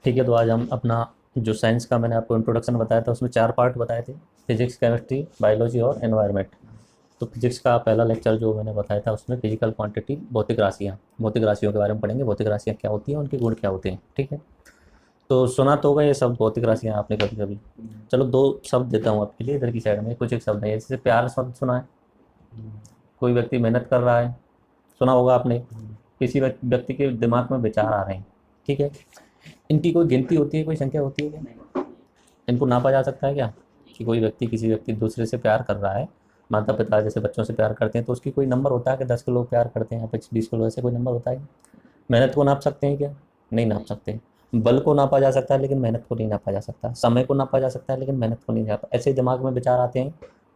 ठीक है, तो आज हम अपना जो साइंस का मैंने आपको इंट्रोडक्शन बताया था उसमें 4 पार्ट बताए थे, फिजिक्स, केमिस्ट्री, बायोलॉजी और एनवायरनमेंट। तो फिजिक्स का पहला लेक्चर जो मैंने बताया था उसमें फिजिकल क्वांटिटी, भौतिक राशियों के बारे में पढ़ेंगे। भौतिक राशियाँ क्या होती हैं, उनके गुण क्या होते हैं, ठीक है। तो सुना तो होगा ये शब्द भौतिक राशियाँ आपने कभी कभी। चलो 2 शब्द देता हूँ आपके लिए, इधर की साइड में कुछ एक शब्द है, जैसे प्यार शब्द सुना है। कोई व्यक्ति मेहनत कर रहा है, सुना होगा आपने। किसी व्यक्ति के दिमाग में विचार आ रहे हैं, ठीक है। इनकी कोई गिनती होती है, कोई संख्या होती है क्या? इनको नापा जा सकता है क्या? कि कोई व्यक्ति किसी व्यक्ति दूसरे से प्यार कर रहा है, माता पिता जैसे बच्चों से प्यार करते हैं, तो उसकी कोई नंबर होता है कि 10 किलो प्यार करते हैं या 20 किलो, ऐसे कोई नंबर होता है? मेहनत को नाप सकते हैं क्या? नहीं नाप सकते। बल को नापा जा सकता है लेकिन मेहनत को नहीं नापा जा सकता। समय को नापा जा सकता है लेकिन मेहनत को नहीं नापा। ऐसे ही दिमाग में विचार आते हैं,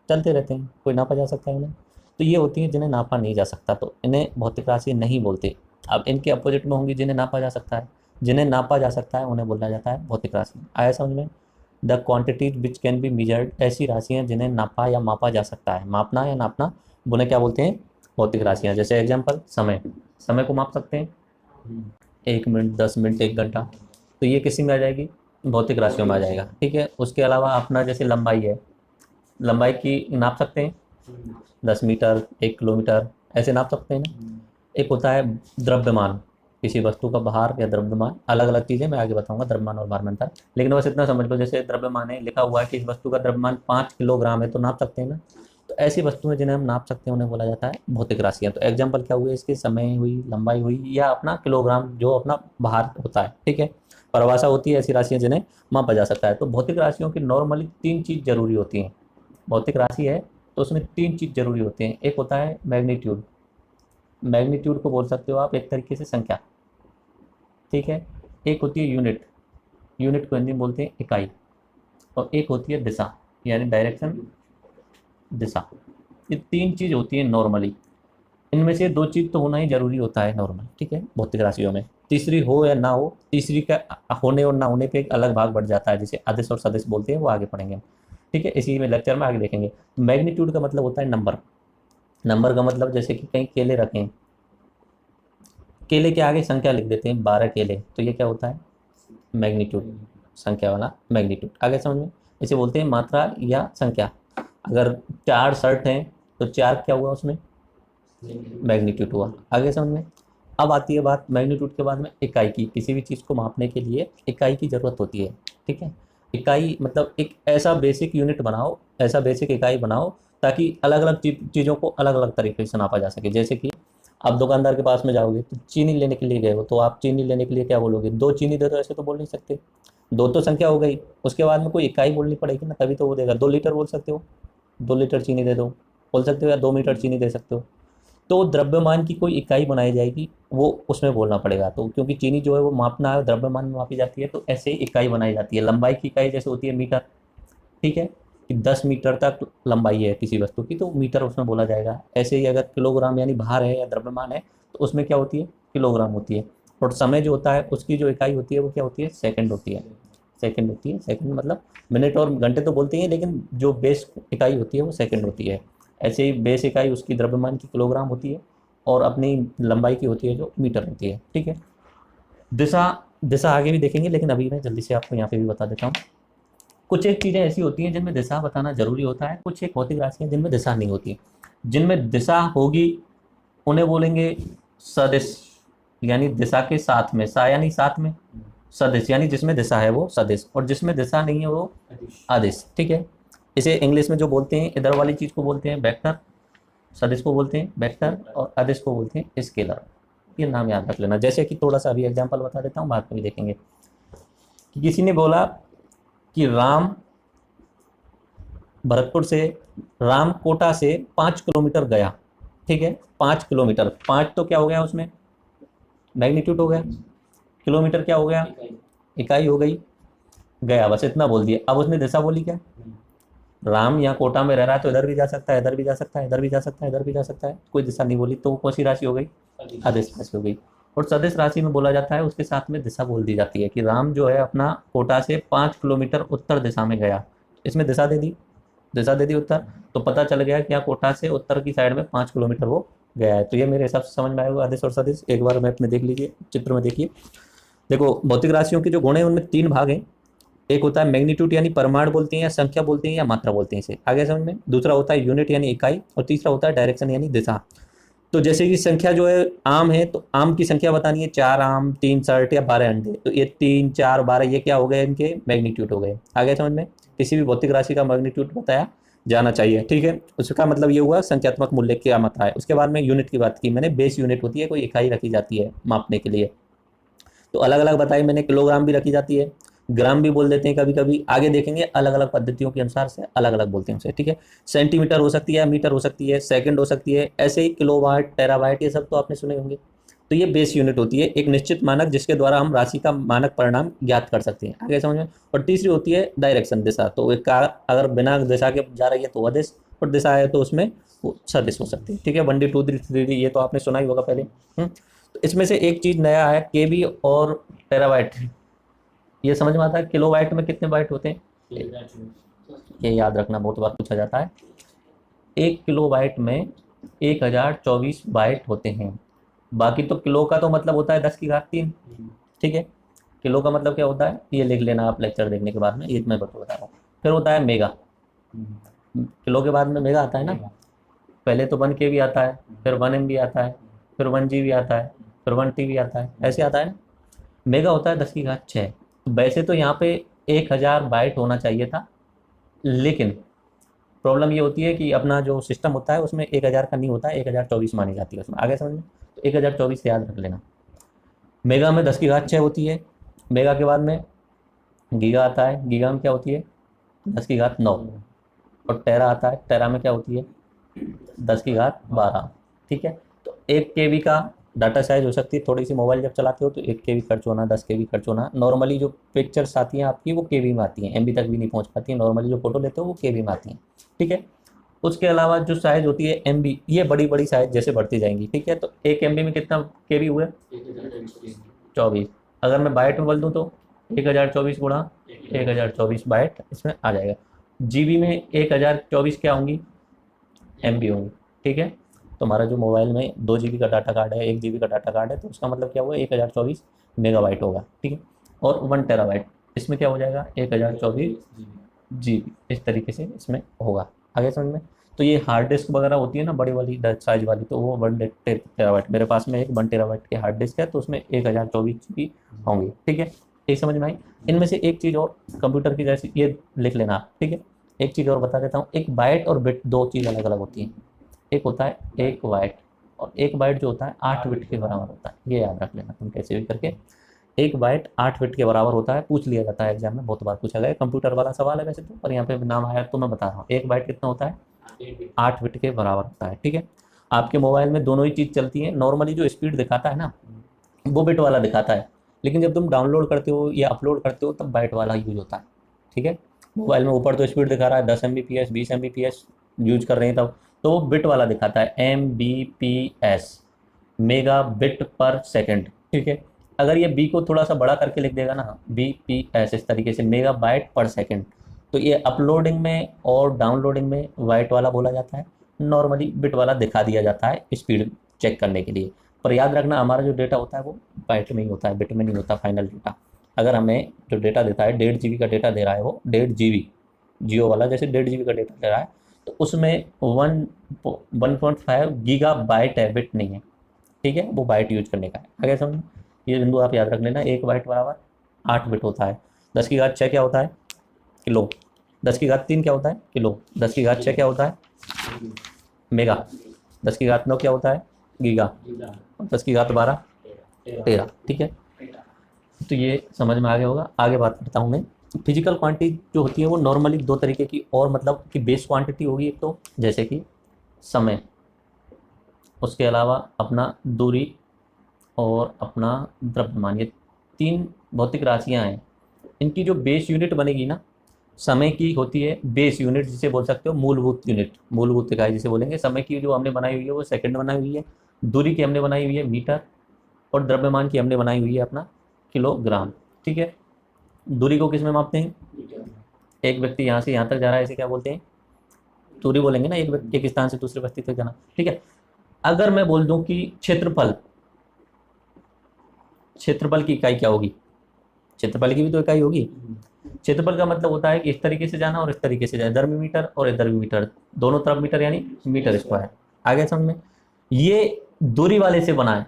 चलते रहते हैं, कोई नापा जा सकता है उन्हें? तो ये होती हैं जिन्हें नापा नहीं जा सकता, तो इन्हें भौतिक राशि नहीं बोलते। अब इनके अपोजिट में होंगी जिन्हें नापा जा सकता है। जिन्हें नापा जा सकता है उन्हें बोला जाता है भौतिक राशि। आया समझ में? The quantities which can be measured, ऐसी राशियाँ जिन्हें नापा या मापा जा सकता है। मापना या नापना, उन्हें क्या बोलते हैं? भौतिक राशियाँ। जैसे एग्जाम्पल, समय, समय को माप सकते हैं, 1 मिनट, 10 मिनट, 1 घंटा। तो ये किसी में आ जाएगी? भौतिक राशियों में आ जाएगा, ठीक है। उसके अलावा अपना जैसे लंबाई है, लंबाई की नाप सकते हैं, 10 मीटर, 1 किलोमीटर, ऐसे नाप सकते हैं ना। एक होता है द्रव्यमान, किसी वस्तु का भार या द्रव्यमान, अलग अलग चीज़ें मैं आगे बताऊंगा द्रव्यमान और भार में अंतर। लेकिन बस इतना समझ लो, जैसे द्रव्यमान है, लिखा हुआ है कि इस वस्तु का द्रव्यमान 5 किलोग्राम है, तो नाप सकते हैं ना। तो ऐसी वस्तुएं जिन्हें हम नाप सकते हैं उन्हें बोला जाता है भौतिक राशियाँ। तो एग्जाम्पल क्या हुए इसके? समय हुई, लंबाई हुई, या अपना किलोग्राम जो अपना भार होता है, ठीक है। परिभाषा होती है ऐसी राशियाँ जिन्हें मापा जा सकता है। तो भौतिक राशियों की नॉर्मली 3 चीज़ जरूरी होती हैं। भौतिक राशि है तो उसमें 3 चीज़ जरूरी होती हैं। एक होता है मैग्नीट्यूड, मैग्नीट्यूड को बोल सकते हो आप एक तरीके से संख्या, ठीक है। एक होती है यूनिट, यूनिट को हिंदी में बोलते हैं इकाई। और एक होती है दिशा, यानी डायरेक्शन, दिशा। ये 3 चीज़ होती है नॉर्मली। इनमें से 2 चीज़ तो होना ही जरूरी होता है नॉर्मल, ठीक है, भौतिक राशियों में। तीसरी हो या ना हो, तीसरी का होने और ना होने पे एक अलग भाग बढ़ जाता है, जिसे अदिश और सदिश बोलते हैं, वो आगे पढ़ेंगे हम, ठीक है। इसी में लेक्चर में आगे देखेंगे। मैग्नीट्यूड का मतलब होता है नंबर। नंबर का मतलब जैसे कि कहीं केले रखें, केले के आगे संख्या लिख देते हैं, 12 केले, तो ये क्या होता है? मैग्नीट्यूड, संख्या वाला मैग्नीट्यूड। आगे समझ में? इसे बोलते हैं मात्रा या संख्या। अगर 4 शर्ट हैं तो 4 क्या हुआ उसमें? मैग्नीट्यूड हुआ। आगे समझ में? अब आती है बात मैग्नीट्यूड के बाद में इकाई की। किसी भी चीज़ को मापने के लिए इकाई की ज़रूरत होती है, ठीक है। इकाई मतलब एक ऐसा बेसिक यूनिट बनाओ, ऐसा बेसिक इकाई बनाओ, ताकि अलग अलग चीज़ों को अलग अलग तरीके से नापा जा सके। जैसे कि आप दुकानदार के पास में जाओगे तो चीनी लेने के लिए गए हो, तो आप चीनी लेने के लिए क्या बोलोगे? 2 चीनी दे दो, ऐसे तो बोल नहीं सकते। 2 तो संख्या हो गई, उसके बाद में कोई इकाई बोलनी पड़ेगी ना, तभी तो वो देगा। 2 लीटर बोल सकते हो, 2 लीटर चीनी दे दो बोल सकते हो, या 2 मीटर चीनी दे सकते हो। तो द्रव्यमान की कोई इकाई बनाई जाएगी, वो उसमें बोलना पड़ेगा। तो क्योंकि चीनी जो है वो मापना है, द्रव्यमान में मापी जाती है, तो ऐसे ही इकाई बनाई जाती है। लंबाई की इकाई जैसे होती है मीटर, ठीक है, कि 10 मीटर तक लंबाई है किसी वस्तु की, तो मीटर उसमें बोला जाएगा। ऐसे ही अगर किलोग्राम यानी भार है या द्रव्यमान है, तो उसमें क्या होती है? किलोग्राम होती है। और समय जो होता है उसकी जो इकाई होती है वो क्या होती है? सेकंड होती है। सेकंड होती है। सेकंड मतलब मिनट और घंटे तो बोलते हैं, लेकिन जो बेस इकाई होती है वो सेकंड होती है। ऐसे ही बेस इकाई उसकी द्रव्यमान की किलोग्राम होती है, और अपनी लंबाई की होती है जो मीटर होती है, ठीक है। दिशा, दिशा आगे भी देखेंगे, लेकिन अभी मैं जल्दी से आपको यहाँ पे भी बता देता हूँ। कुछ एक चीज़ें ऐसी होती हैं जिनमें दिशा बताना जरूरी होता है, कुछ एक भौतिक राशियाँ जिनमें दिशा नहीं होती। जिनमें दिशा होगी उन्हें बोलेंगे सदिश, यानी दिशा के साथ में, सा यानी साथ में, सदिश यानी जिसमें दिशा है वो सदिश, और जिसमें दिशा नहीं है वो अदिश, ठीक है। इसे इंग्लिश में जो बोलते हैं, इधर वाली चीज़ को बोलते हैं वेक्टर, सदिश को बोलते हैं वेक्टर, और अदिश को बोलते हैं स्केलर। ये नाम याद रख लेना। जैसे कि थोड़ा सा अभी एग्जाम्पल बता देता हूँ, बाद में भी देखेंगे। कि किसी ने बोला कि राम भरतपुर से, राम कोटा से 5 किलोमीटर गया, ठीक है। 5 किलोमीटर, 5 तो क्या हो गया उसमें? मैग्नीट्यूड हो गया। किलोमीटर क्या हो गया? इकाई हो गई। गया, बस इतना बोल दिया। अब उसने दिशा बोली क्या? राम यहाँ कोटा में रह रहा है तो इधर भी जा सकता है, इधर भी जा सकता है, इधर भी जा सकता है, इधर भी जा सकता है, कोई दिशा नहीं बोली। तो वो कौन सी राशि हो गई? अदिश राशि हो गई। और सदिश राशि में बोला जाता है उसके साथ में दिशा बोल दी जाती है, कि राम जो है अपना कोटा से 5 किलोमीटर उत्तर दिशा में गया। इसमें दिशा दे दी, दिशा दे दी उत्तर, तो पता चल गया कि यहाँ कोटा से उत्तर की साइड में 5 किलोमीटर वो गया है। तो ये मेरे हिसाब से समझ में आएगा अदिश और सदिश। एक बार मैप में देख लीजिए, चित्र में देखिए। देखो भौतिक राशियों के जो गुण हैं उनमें 3 भाग हैं। एक होता है मैग्नीट्यूड यानी परिमाण बोलते हैं या संख्या बोलते हैं या मात्रा बोलते हैं, इसे आगे समझ में। दूसरा होता है यूनिट यानी इकाई, और तीसरा होता है डायरेक्शन यानी दिशा। तो जैसे कि संख्या जो है आम है, तो आम की संख्या बतानी है, 4 आम, 3 शर्ट या 12 अंडे, तो ये 3 4 12 ये क्या हो गए, इनके मैग्नीट्यूड हो गए। आगे समझ में। किसी भी भौतिक राशि का मैग्नीट्यूड बताया जाना चाहिए, ठीक है। उसका मतलब ये हुआ संख्यात्मक मूल्य क्या मात्रा है। उसके बाद में यूनिट की बात की मैंने, बेस यूनिट होती है, कोई इकाई रखी जाती है मापने के लिए। तो अलग अलग बताई मैंने, किलोग्राम भी रखी जाती है, ग्राम भी बोल देते हैं कभी कभी, आगे देखेंगे अलग अलग पद्धतियों के अनुसार से अलग अलग बोलते हैं उसे, ठीक है। सेंटीमीटर हो सकती है, मीटर हो सकती है, सेकंड हो सकती है, ऐसे ही किलोवाट, टेरावाट, ये सब तो आपने सुने होंगे। तो ये बेस यूनिट होती है, एक निश्चित मानक जिसके द्वारा हम राशि का मानक परिणाम ज्ञात कर सकते हैं, आगे समझ में। और तीसरी होती है डायरेक्शन, दिशा। तो एक कार अगर बिना दिशा के जा रही है तो अदिश, और दिशा है तो उसमें वो सदिश हो सकती है, ठीक है। 1D 2D 3D ये तो आपने सुना ही होगा पहले। तो इसमें से एक चीज नया है, केबी और टेराबाइट। ये समझ में आता है किलोबाइट में कितने बाइट होते हैं, ये याद रखना, बहुत बार पूछा जाता है। 1 किलोबाइट में 1024 बाइट होते हैं। बाकी तो किलो का तो मतलब होता है 10⁻3, ठीक है। किलो का मतलब क्या होता है ये लिख लेना आप लेक्चर देखने के बाद में, ये मैं बता रहा हूँ। फिर होता है मेगा, किलो के बाद में मेगा आता है ना। पहले तो 1 KB आता है, फिर 1 MB आता है, फिर 1 GB आता है, फिर 1 TB आता है, ऐसे आता है ना। मेगा होता है 10⁶। वैसे तो यहाँ पे 1000 बाइट होना चाहिए था, लेकिन प्रॉब्लम ये होती है कि अपना जो सिस्टम होता है उसमें 1000 का नहीं होता है, 1024 मानी जाती है उसमें, आगे समझ में। तो 1024 याद रख लेना। मेगा में 10⁶ होती है। मेगा के बाद में गीगा आता है, गीगा में क्या होती है 10⁹ और टेरा आता है, टेरा में क्या होती है 10⁻12, ठीक है। तो 1 KB का डाटा साइज हो सकती है, थोड़ी सी मोबाइल जब चलाते हो तो 1 KB खर्च होना, 10 KB खर्च होना। नॉर्मली जो पिक्चर्स आती हैं आपकी वो KB में आती हैं, MB तक भी नहीं पहुंच पाती हैं। नॉर्मली जो फोटो लेते हो वो KB में आती हैं, ठीक है। उसके अलावा जो साइज होती है MB, ये बड़ी बड़ी साइज जैसे बढ़ती जाएंगी, ठीक है। तो 1 MB में कितना KB हुए 24। अगर मैं बाइट में बोल दूँ तो 1024 गुणा 1024 बाइट इसमें आ जाएगा। GB में 1024 क्या होंगी MB होंगी, ठीक है। तो हमारा जो मोबाइल में 2 GB का डाटा कार्ड है, 1 GB का डाटा कार्ड है, तो उसका मतलब क्या हुआ 1024 मेगाबाइट होगा, ठीक है। और 1 TB इसमें क्या हो जाएगा 1024 GB, इस तरीके से इसमें होगा, आगे समझ में। तो ये हार्ड डिस्क वगैरह होती है ना बड़ी वाली साइज वाली, तो वो 1 TB, मेरे पास में एक 1 TB की हार्ड डिस्क है, तो उसमें 1024 GB होंगी, ठीक है। एक समझ में आई। इनमें से एक चीज़ और कंप्यूटर की जैसे ये लिख लेना आप, ठीक है। एक चीज़ और बता देता हूँ, एक बाइट और बिट दो चीज़ अलग अलग होती हैं। एक होता है 1 बाइट, और 1 बाइट जो होता है 8 बिट के बराबर होता है, ये याद रख लेना तुम कैसे भी करके। 1 बाइट 8 बिट के बराबर होता है, पूछ लिया जाता है एग्जाम में, बहुत बार पूछा गया, कंप्यूटर वाला सवाल है वैसे तो, पर यहाँ पे नाम आया तो मैं बता रहा हूँ। 1 बाइट कितना होता है 8 बिट के बराबर होता है, ठीक है। आपके मोबाइल में दोनों ही चीज़ चलती है। नॉर्मली जो स्पीड दिखाता है ना वो बिट वाला दिखाता है, लेकिन जब तुम डाउनलोड करते हो या अपलोड करते हो तब बाइट वाला यूज होता है, ठीक है। मोबाइल में ऊपर तो स्पीड दिखा रहा है 10 MBps 20 MBps यूज कर रहे हैं तब, तो वो बिट वाला दिखाता है MBps, मेगा बिट पर सेकंड, ठीक है। अगर ये बी को थोड़ा सा बड़ा करके लिख देगा ना BPS इस तरीके से, मेगा बाइट पर सेकंड, तो ये अपलोडिंग में और डाउनलोडिंग में वाइट वाला बोला जाता है, नॉर्मली बिट वाला दिखा दिया जाता है स्पीड चेक करने के लिए। पर याद रखना हमारा जो डेटा होता है वो बाइट में ही होता है, बिट में नहीं होता फाइनल डेटा। अगर हमें जो डेटा देता है 1.5 GB का डेटा दे रहा है, वो 1.5 GB जियो वाला जैसे 1.5 GB का डेटा दे रहा है, तो उसमें 1.5 GB है, बिट नहीं है, ठीक है। वो बाइट यूज करने का है, आगे समझ। ये बिंदु आप याद रख लेना, 1 बाइट बराबर 8 बिट होता है। 10⁶ क्या होता है किलो, 10⁻3 क्या होता है किलो, 10⁻6 क्या होता है मेगा, 10⁻9 क्या होता है गीगा, 10⁻12 टेरा, ठीक है। तो ये समझ में आ गया होगा। आगे बात करता हूँ मैं। फिजिकल क्वांटिटी जो होती है वो नॉर्मली दो तरीके की, और मतलब कि बेस क्वांटिटी होगी एक तो जैसे कि समय, उसके अलावा अपना दूरी और अपना द्रव्यमान, ये 3 भौतिक राशियाँ हैं। इनकी जो बेस यूनिट बनेगी ना, समय की होती है बेस यूनिट, जिसे बोल सकते हो मूलभूत यूनिट, मूलभूत इकाई जिसे बोलेंगे। समय की जो हमने बनाई हुई है वो सेकंड बनाई हुई है, दूरी की हमने बनाई हुई है मीटर, और द्रव्यमान की हमने बनाई हुई है अपना किलोग्राम, ठीक है। दूरी को किस में मापते हैं, एक व्यक्ति यहाँ से यहाँ तक जा रहा है, इसे क्या बोलते हैं दूरी बोलेंगे ना, एक व्यक्ति एक स्थान से दूसरे व्यक्ति तक जाना, ठीक है। अगर मैं बोल दूं कि क्षेत्रफल, क्षेत्रफल की इकाई क्या होगी, क्षेत्रफल की भी तो इकाई होगी। क्षेत्रफल का मतलब होता है कि इस तरीके से जाना और इस तरीके से जाना, इधर भी मीटर और इधर भी मीटर, दोनों तरफ मीटर यानी मीटर स्क्वायर। आगे समझ में। ये दूरी वाले से बनाए,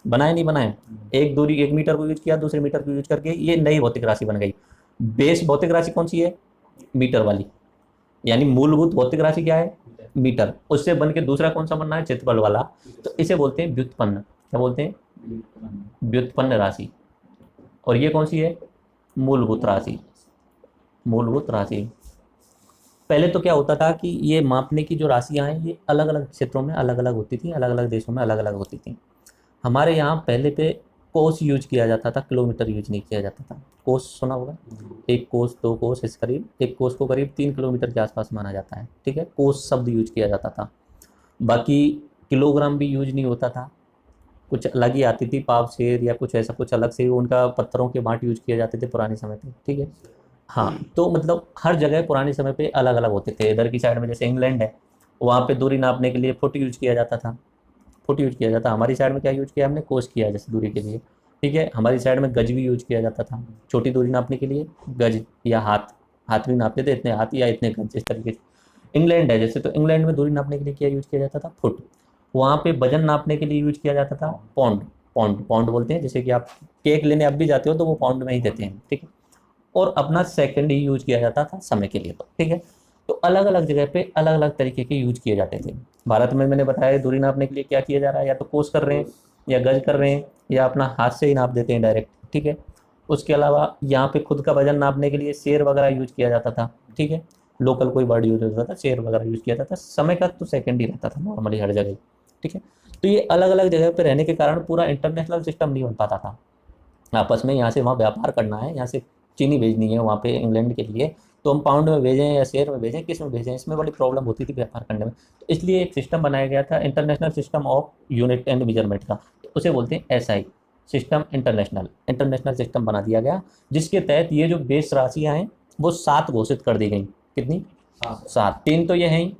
बनाए नहीं बनाए, एक दूरी, एक मीटर को यूज किया, दूसरे मीटर को यूज करके ये नई भौतिक राशि बन गई। बेस भौतिक राशि कौन सी है, मीटर वाली, यानी मूलभूत भौतिक राशि क्या है, मीटर। उससे बन के दूसरा कौन सा बनना है, क्षेत्रफल वाला। तो इसे बोलते हैं व्युत्पन्न, क्या बोलते हैं, व्युत्पन्न राशि। और ये कौन सी है, मूलभूत राशि, मूलभूत राशि। पहले तो क्या होता था कि ये मापने की जो राशियां हैं ये अलग अलग क्षेत्रों में अलग अलग होती थी, अलग अलग देशों में अलग अलग होती थी। हमारे यहाँ पहले पे कोस यूज किया जाता था, किलोमीटर यूज नहीं किया जाता था। कोस सुना होगा, एक कोस, दो कोस, इस करीब, एक कोस को करीब 3 किलोमीटर के आसपास माना जाता है, ठीक है। कोस शब्द यूज किया जाता था। बाकी किलोग्राम भी यूज नहीं होता था, कुछ अलग ही आती थी, पाव शेर या कुछ ऐसा कुछ अलग से उनका पत्थरों के बांट यूज किए जाते थे पुराने समय पे, ठीक है। हाँ, तो मतलब हर जगह पुराने समय पे अलग अलग होते थे। इधर की साइड में जैसे इंग्लैंड है, वहाँ पे दूरी नापने के लिए फुट यूज किया जाता था, फुट यूज किया जाता। हमारी साइड में क्या यूज किया हमने, कोस किया जैसे दूरी के लिए, ठीक है। हमारी साइड में गज भी यूज किया जाता था छोटी दूरी नापने के लिए, गज या हाथ, हाथ भी नापते थे, इतने हाथ या इतने गज, इस तरीके से। इंग्लैंड है जैसे, तो इंग्लैंड में दूरी नापने के लिए क्या यूज किया जाता था, फुट। वहाँ पे वजन नापने के लिए यूज किया जाता था पौंड, पौंड, पौंड बोलते हैं। जैसे कि आप केक लेने अब भी जाते हो तो वो पाउंड में ही देते हैं, ठीक है। और अपना सेकंड ही यूज किया जाता था समय के लिए, तो ठीक है। तो अलग अलग जगह पे अलग अलग तरीके के यूज किए जाते थे। भारत में मैंने बताया दूरी नापने के लिए क्या किया जा रहा है, या तो कोस कर रहे हैं या गज कर रहे हैं या अपना हाथ से ही नाप देते हैं डायरेक्ट, ठीक है। उसके अलावा यहाँ पे खुद का वजन नापने के लिए शेर वगैरह यूज किया जाता था, ठीक है। लोकल कोई वर्ड यूज होता था, शेर वगैरह यूज किया जाता था। समय का तो सेकंड ही रहता था नॉर्मली हर जगह, ठीक है। तो ये अलग अलग जगह पे रहने के कारण पूरा इंटरनेशनल सिस्टम नहीं बन पाता था। आपस में यहाँ से वहाँ व्यापार करना है, यहाँ से चीनी भेजनी है वहाँ पे इंग्लैंड के लिए, तो हम पाउंड में भेजें या शेयर में भेजें, किस में भेजें, इसमें बड़ी प्रॉब्लम होती थी व्यापार करने में। तो इसलिए एक सिस्टम बनाया गया था, international system of unit and measurement का, तो उसे बोलते हैं SI system, international, international system बना दिया गया, जिसके तहत ये जो बेस राशियाँ हैं वो 7 घोषित कर दी गई। कितनी, 7, 3 तो ये हैं ही,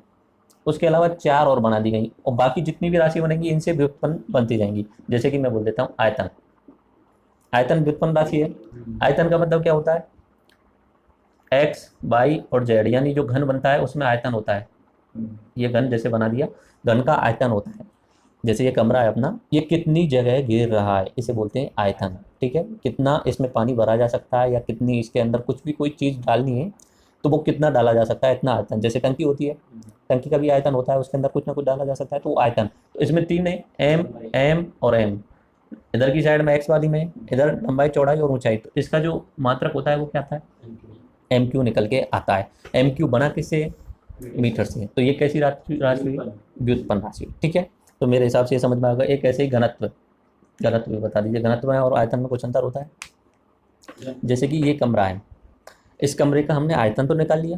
उसके अलावा 4 और बना दी गई, और बाकी जितनी भी राशि बनेंगी इनसे व्युत्पन्न बनती जाएंगी। जैसे कि मैं बोल देता हूँ आयतन, आयतन व्युत्पन्न राशि है। आयतन का मतलब क्या होता है, एक्स, वाई और जेड, यानी जो घन बनता है उसमें आयतन होता है। ये घन जैसे बना दिया, घन का आयतन होता है। जैसे ये कमरा है अपना, ये कितनी जगह घेर रहा है, इसे बोलते हैं आयतन, ठीक है। कितना इसमें पानी भरा जा सकता है, या कितनी इसके अंदर कुछ भी कोई चीज़ डालनी है तो वो कितना डाला जा सकता है, इतना आयतन। जैसे टंकी होती है, टंकी का भी आयतन होता है, उसके अंदर कुछ ना कुछ डाला जा सकता है, तो वो आयतन। तो इसमें 3 है, एम, एम और एम। इधर की साइड में एक्स वाली में, इधर लंबाई, चौड़ाई और ऊंचाई, तो इसका जो मात्रक होता है वो क्या आता है, एम क्यू निकल के आता है। एम क्यू बना किससे, मीटर से। तो ये कैसी राशि हुई, व्युत्पन्न राशि, ठीक है। तो मेरे हिसाब से ये समझ में आएगा। एक ऐसे ही घनत्व, घनत्व भी बता दीजिए, घनत्व में और आयतन में कुछ अंतर होता है। जैसे कि ये कमरा है, इस कमरे का हमने आयतन तो निकाल लिया,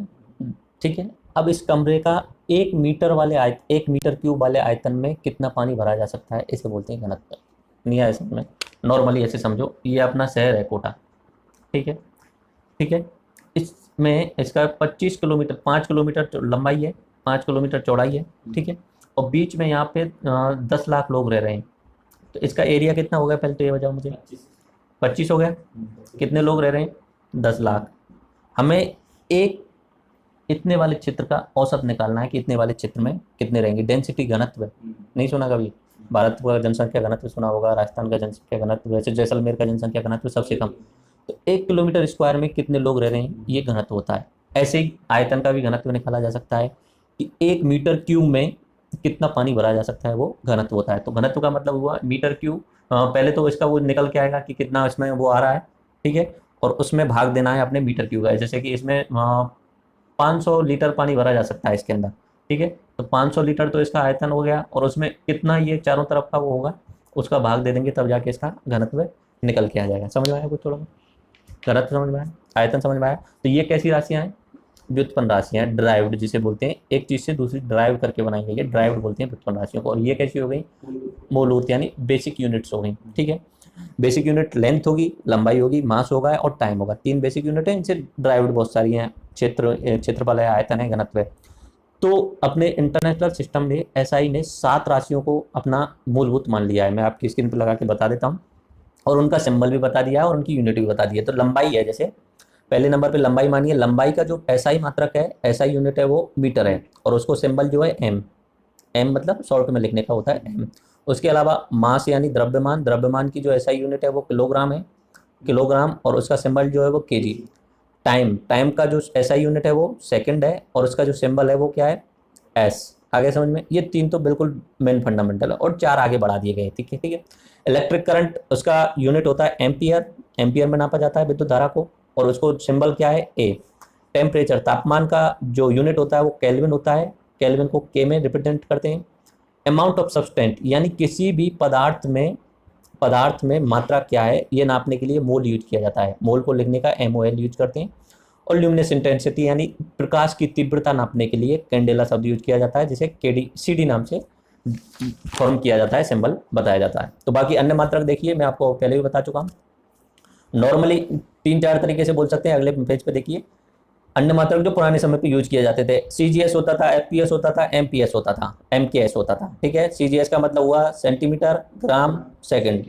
ठीक है। अब इस कमरे का 1 मीटर वाले 1 मीटर क्यूब वाले आयतन में कितना पानी भरा जा सकता है, इसे बोलते हैं घनत्व। नहीं आया समझ में, नॉर्मली ऐसे समझो, ये अपना शहर है कोटा, ठीक है, ठीक है। इसमें इसका 25 किलोमीटर, 5 किलोमीटर लंबाई है, 5 किलोमीटर चौड़ाई है, ठीक है। और बीच में यहाँ पे 10 लाख लोग रह रहे हैं, तो इसका एरिया कितना हो गया, पहले तो ये बताओ मुझे। 25 हो गया, कितने लोग रह रहे हैं, 10 लाख। हमें एक इतने वाले क्षेत्र का औसत निकालना है कि इतने वाले क्षेत्र में कितने रहेंगे। डेंसिटी, घनत्व, नहीं सुना कभी। भारत का जनसंख्या घनत्व सुना होगा, राजस्थान का जनसंख्या घनत्व, वैसे जैसलमेर का जनसंख्या घनत्व सबसे कम। तो 1 किलोमीटर स्क्वायर में कितने लोग रह रहे हैं, ये घनत्व होता है। ऐसे ही आयतन का भी घनत्व निकाला जा सकता है कि 1 मीटर क्यूब में कितना पानी भरा जा सकता है, वो घनत्व होता है। तो घनत्व का मतलब हुआ मीटर क्यूब, पहले तो इसका वो निकल के आएगा कि कितना इसमें वो आ रहा है, ठीक है। और उसमें भाग देना है अपने मीटर क्यूब का। जैसे कि इसमें 500 लीटर पानी भरा जा सकता है इसके अंदर, ठीक है। तो 500 लीटर तो इसका आयतन हो गया, और उसमें कितना ये चारों तरफ का वो होगा, उसका भाग दे देंगे, तब जाके इसका घनत्व निकल के आ जाएगा। समझ में आया कुछ थोड़ा, घनत्व समझ में आया, आयतन समझ में आया। तो ये कैसी राशियाँ हैं, व्युत्पन्न राशियाँ, ड्राइव्ड जिसे बोलते हैं। एक चीज़ से दूसरी ड्राइव करके बनाई गई है, ड्राइव्ड बोलते हैं व्युत्पन्न राशियों को। और ये कैसी हो गई, मूलभूत यानी बेसिक यूनिट्स हो गई, ठीक है। बेसिक यूनिट लेंथ होगी, लंबाई होगी, मास होगा और टाइम होगा। 3 बेसिक यूनिट है, इनसे ड्राइव्ड बहुत सारी हैं। क्षेत्रफल है, आयतन है, घनत्व है। तो अपने इंटरनेशनल सिस्टम ने, एसआई ने 7 राशियों को अपना मूलभूत मान लिया है। मैं आपकी स्क्रीन पर लगा के बता देता हूँ। और उनका सिंबल भी बता दिया है और उनकी यूनिट भी बता दी है। तो लंबाई है, जैसे पहले नंबर पे लंबाई मानिए, लंबाई का जो एसआई मात्रक है, एसआई यूनिट है वो मीटर है और उसको सिंबल जो है एम, एम मतलब शॉर्ट में लिखने का होता है एम। उसके अलावा मास यानी द्रव्यमान, द्रव्यमान की जो एसआई यूनिट है वो किलोग्राम है, किलोग्राम, और उसका सिंबल जो है वो केजी। टाइम, टाइम का जो एसआई यूनिट है वो सेकंड है और उसका जो सिंबल है वो क्या है, एस। आगे समझ में, ये तीन तो बिल्कुल मेन फंडामेंटल है और चार आगे बढ़ा दिए गए, ठीक है ठीक है। इलेक्ट्रिक करंट, उसका यूनिट होता है एम्पियर, एम्पियर में नापा जाता है विद्युत धारा को और उसको सिंबल क्या है ए। टेम्परेचर, तापमान का जो यूनिट होता है वो केल्विन होता है, केल्विन को के में रिप्रेजेंट करते हैं। अमाउंट ऑफ सब्सटेंट यानी किसी भी पदार्थ में मात्रा क्या है ये नापने के लिए मोल यूज किया जाता है, मोल को लिखने का MOL यूज करते हैं। और ल्यूमिनेस इंटेंसिटी यानी प्रकाश की तीव्रता नापने के लिए कैंडेला शब्द यूज किया जाता है, जिसे केडी CD नाम से फॉर्म किया जाता है, सिंबल बताया जाता है। तो बाकी अन्य मात्रक देखिए, मैं आपको पहले भी बता चुका हूँ। नॉर्मली 3-4 तरीके से बोल सकते हैं, अगले पेज पे देखिए। अन्य मात्रक जो पुराने समय पे यूज किए जाते थे, CGS होता था, FPS होता था, MPS होता था, MKS होता था, ठीक है। CGS का मतलब हुआ सेंटीमीटर, ग्राम, सेकंड।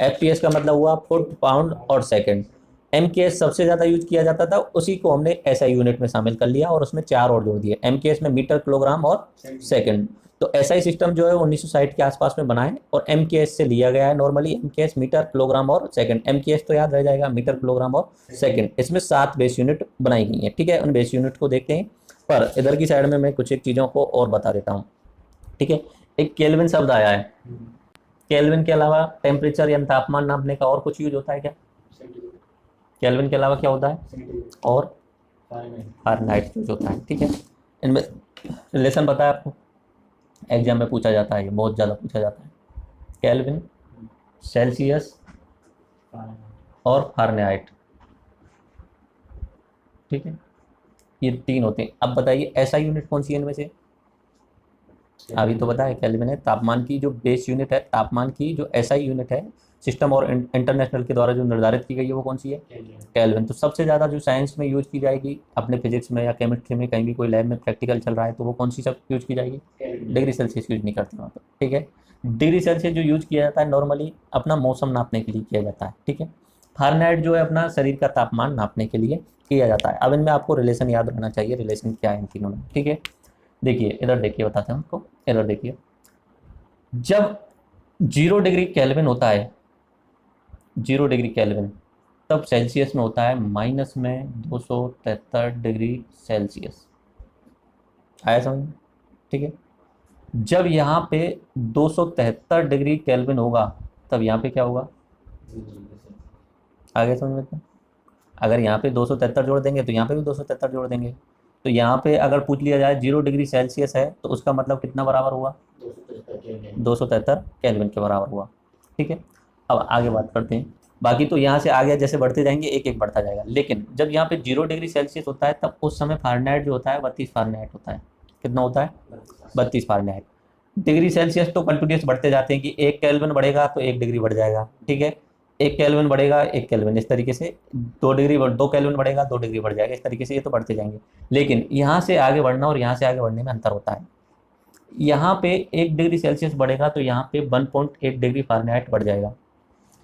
FPS का मतलब हुआ फुट, पाउंड और सेकंड। MKS सबसे ज़्यादा यूज किया जाता था, उसी को हमने SI यूनिट में शामिल कर लिया और उसमें 4 और जोड़ दिए। MKS में मीटर, किलोग्राम और सेकंड। तो SI सिस्टम जो है 1960 के आसपास में बना है और MKS से लिया गया है। नॉर्मली MKS मीटर, किलोग्राम और सेकंड। MKS तो याद रह जाएगा, मीटर, किलोग्राम और सेकंड। इसमें 7 बेस यूनिट बनाई गई हैं, ठीक है। उन बेस यूनिट को देखते हैं, पर इधर की साइड में मैं कुछ एक चीज़ों को और बता देता हूँ, ठीक है। एक केल्विन शब्द आया है, केल्विन के अलावा टेम्परेचर यानी तापमान नापने का और कुछ यूज होता है क्या? केल्विन के अलावा क्या होता है? और फारेनहाइट यूज होता है, ठीक है। इनमें रिलेशन बताया आपको, एग्जाम में पूछा जाता है, ये बहुत ज़्यादा पूछा जाता है। केल्विन, सेल्सियस और फारेनहाइट, ठीक है, ये 3 होते हैं। अब बताइए ऐसा यूनिट कौन सी है इनमें से? अभी तो बताया केल्विन है। तापमान की जो बेस यूनिट है, तापमान की जो SI यूनिट है सिस्टम और इंटरनेशनल के द्वारा जो निर्धारित की गई है वो कौन सी है? केल्विन। तो सबसे ज़्यादा जो साइंस में यूज की जाएगी, अपने फिजिक्स में या केमिस्ट्री में कहीं भी कोई लैब में प्रैक्टिकल चल रहा है तो वो कौन सी सब यूज की जाएगी? डिग्री सेल्सियस यूज नहीं करते वहाँ पर, ठीक है। डिग्री सेल्सियस जो यूज किया जाता है नॉर्मली अपना मौसम नापने के लिए किया जाता है, ठीक है। फारेनहाइट जो है अपना शरीर का तापमान नापने के लिए किया जाता है। अब इनमें आपको रिलेशन याद रखना चाहिए, रिलेशन क्या है इन तीनों में, ठीक है। देखिए इधर देखिए, बताते हैं आपको, इधर देखिए। जब 0 डिग्री केल्विन होता है, 0 डिग्री केल्विन, तब सेल्सियस में होता है माइनस में 273 डिग्री सेल्सियस। आया समझ, ठीक है। जब यहाँ पे 273 डिग्री केल्विन होगा तब यहाँ पे क्या होगा? आगे समझ में? अगर यहाँ पे 273 जोड़ देंगे तो यहाँ पे भी 273 जोड़ देंगे। तो यहाँ पे अगर पूछ लिया जाए 0 डिग्री सेल्सियस है तो उसका मतलब कितना बराबर हुआ? 273 केल्विन के बराबर हुआ, ठीक है। अब आगे बात करते हैं। बाकी तो यहाँ से आगे जैसे बढ़ते जाएंगे एक एक बढ़ता जाएगा, लेकिन जब यहाँ पे 0 डिग्री सेल्सियस होता है तब उस समय फारेनहाइट जो होता है 32 फारेनहाइट होता है। कितना होता है? 32 फारेनहाइट। डिग्री सेल्सियस तो कंटिन्यूस बढ़ते जाते हैं कि 1 केल्विन बढ़ेगा तो 1 डिग्री बढ़ जाएगा, ठीक है। 1 केल्विन बढ़ेगा 1 केल्विन, इस तरीके से 2 केल्विन बढ़ेगा 2 डिग्री बढ़ जाएगा, इस तरीके से ये तो बढ़ते जाएंगे। लेकिन यहाँ से आगे बढ़ना और यहाँ से आगे बढ़ने में अंतर होता है। यहाँ पे 1 डिग्री सेल्सियस बढ़ेगा तो यहाँ पे 1.8 डिग्री फारेनहाइट बढ़ जाएगा।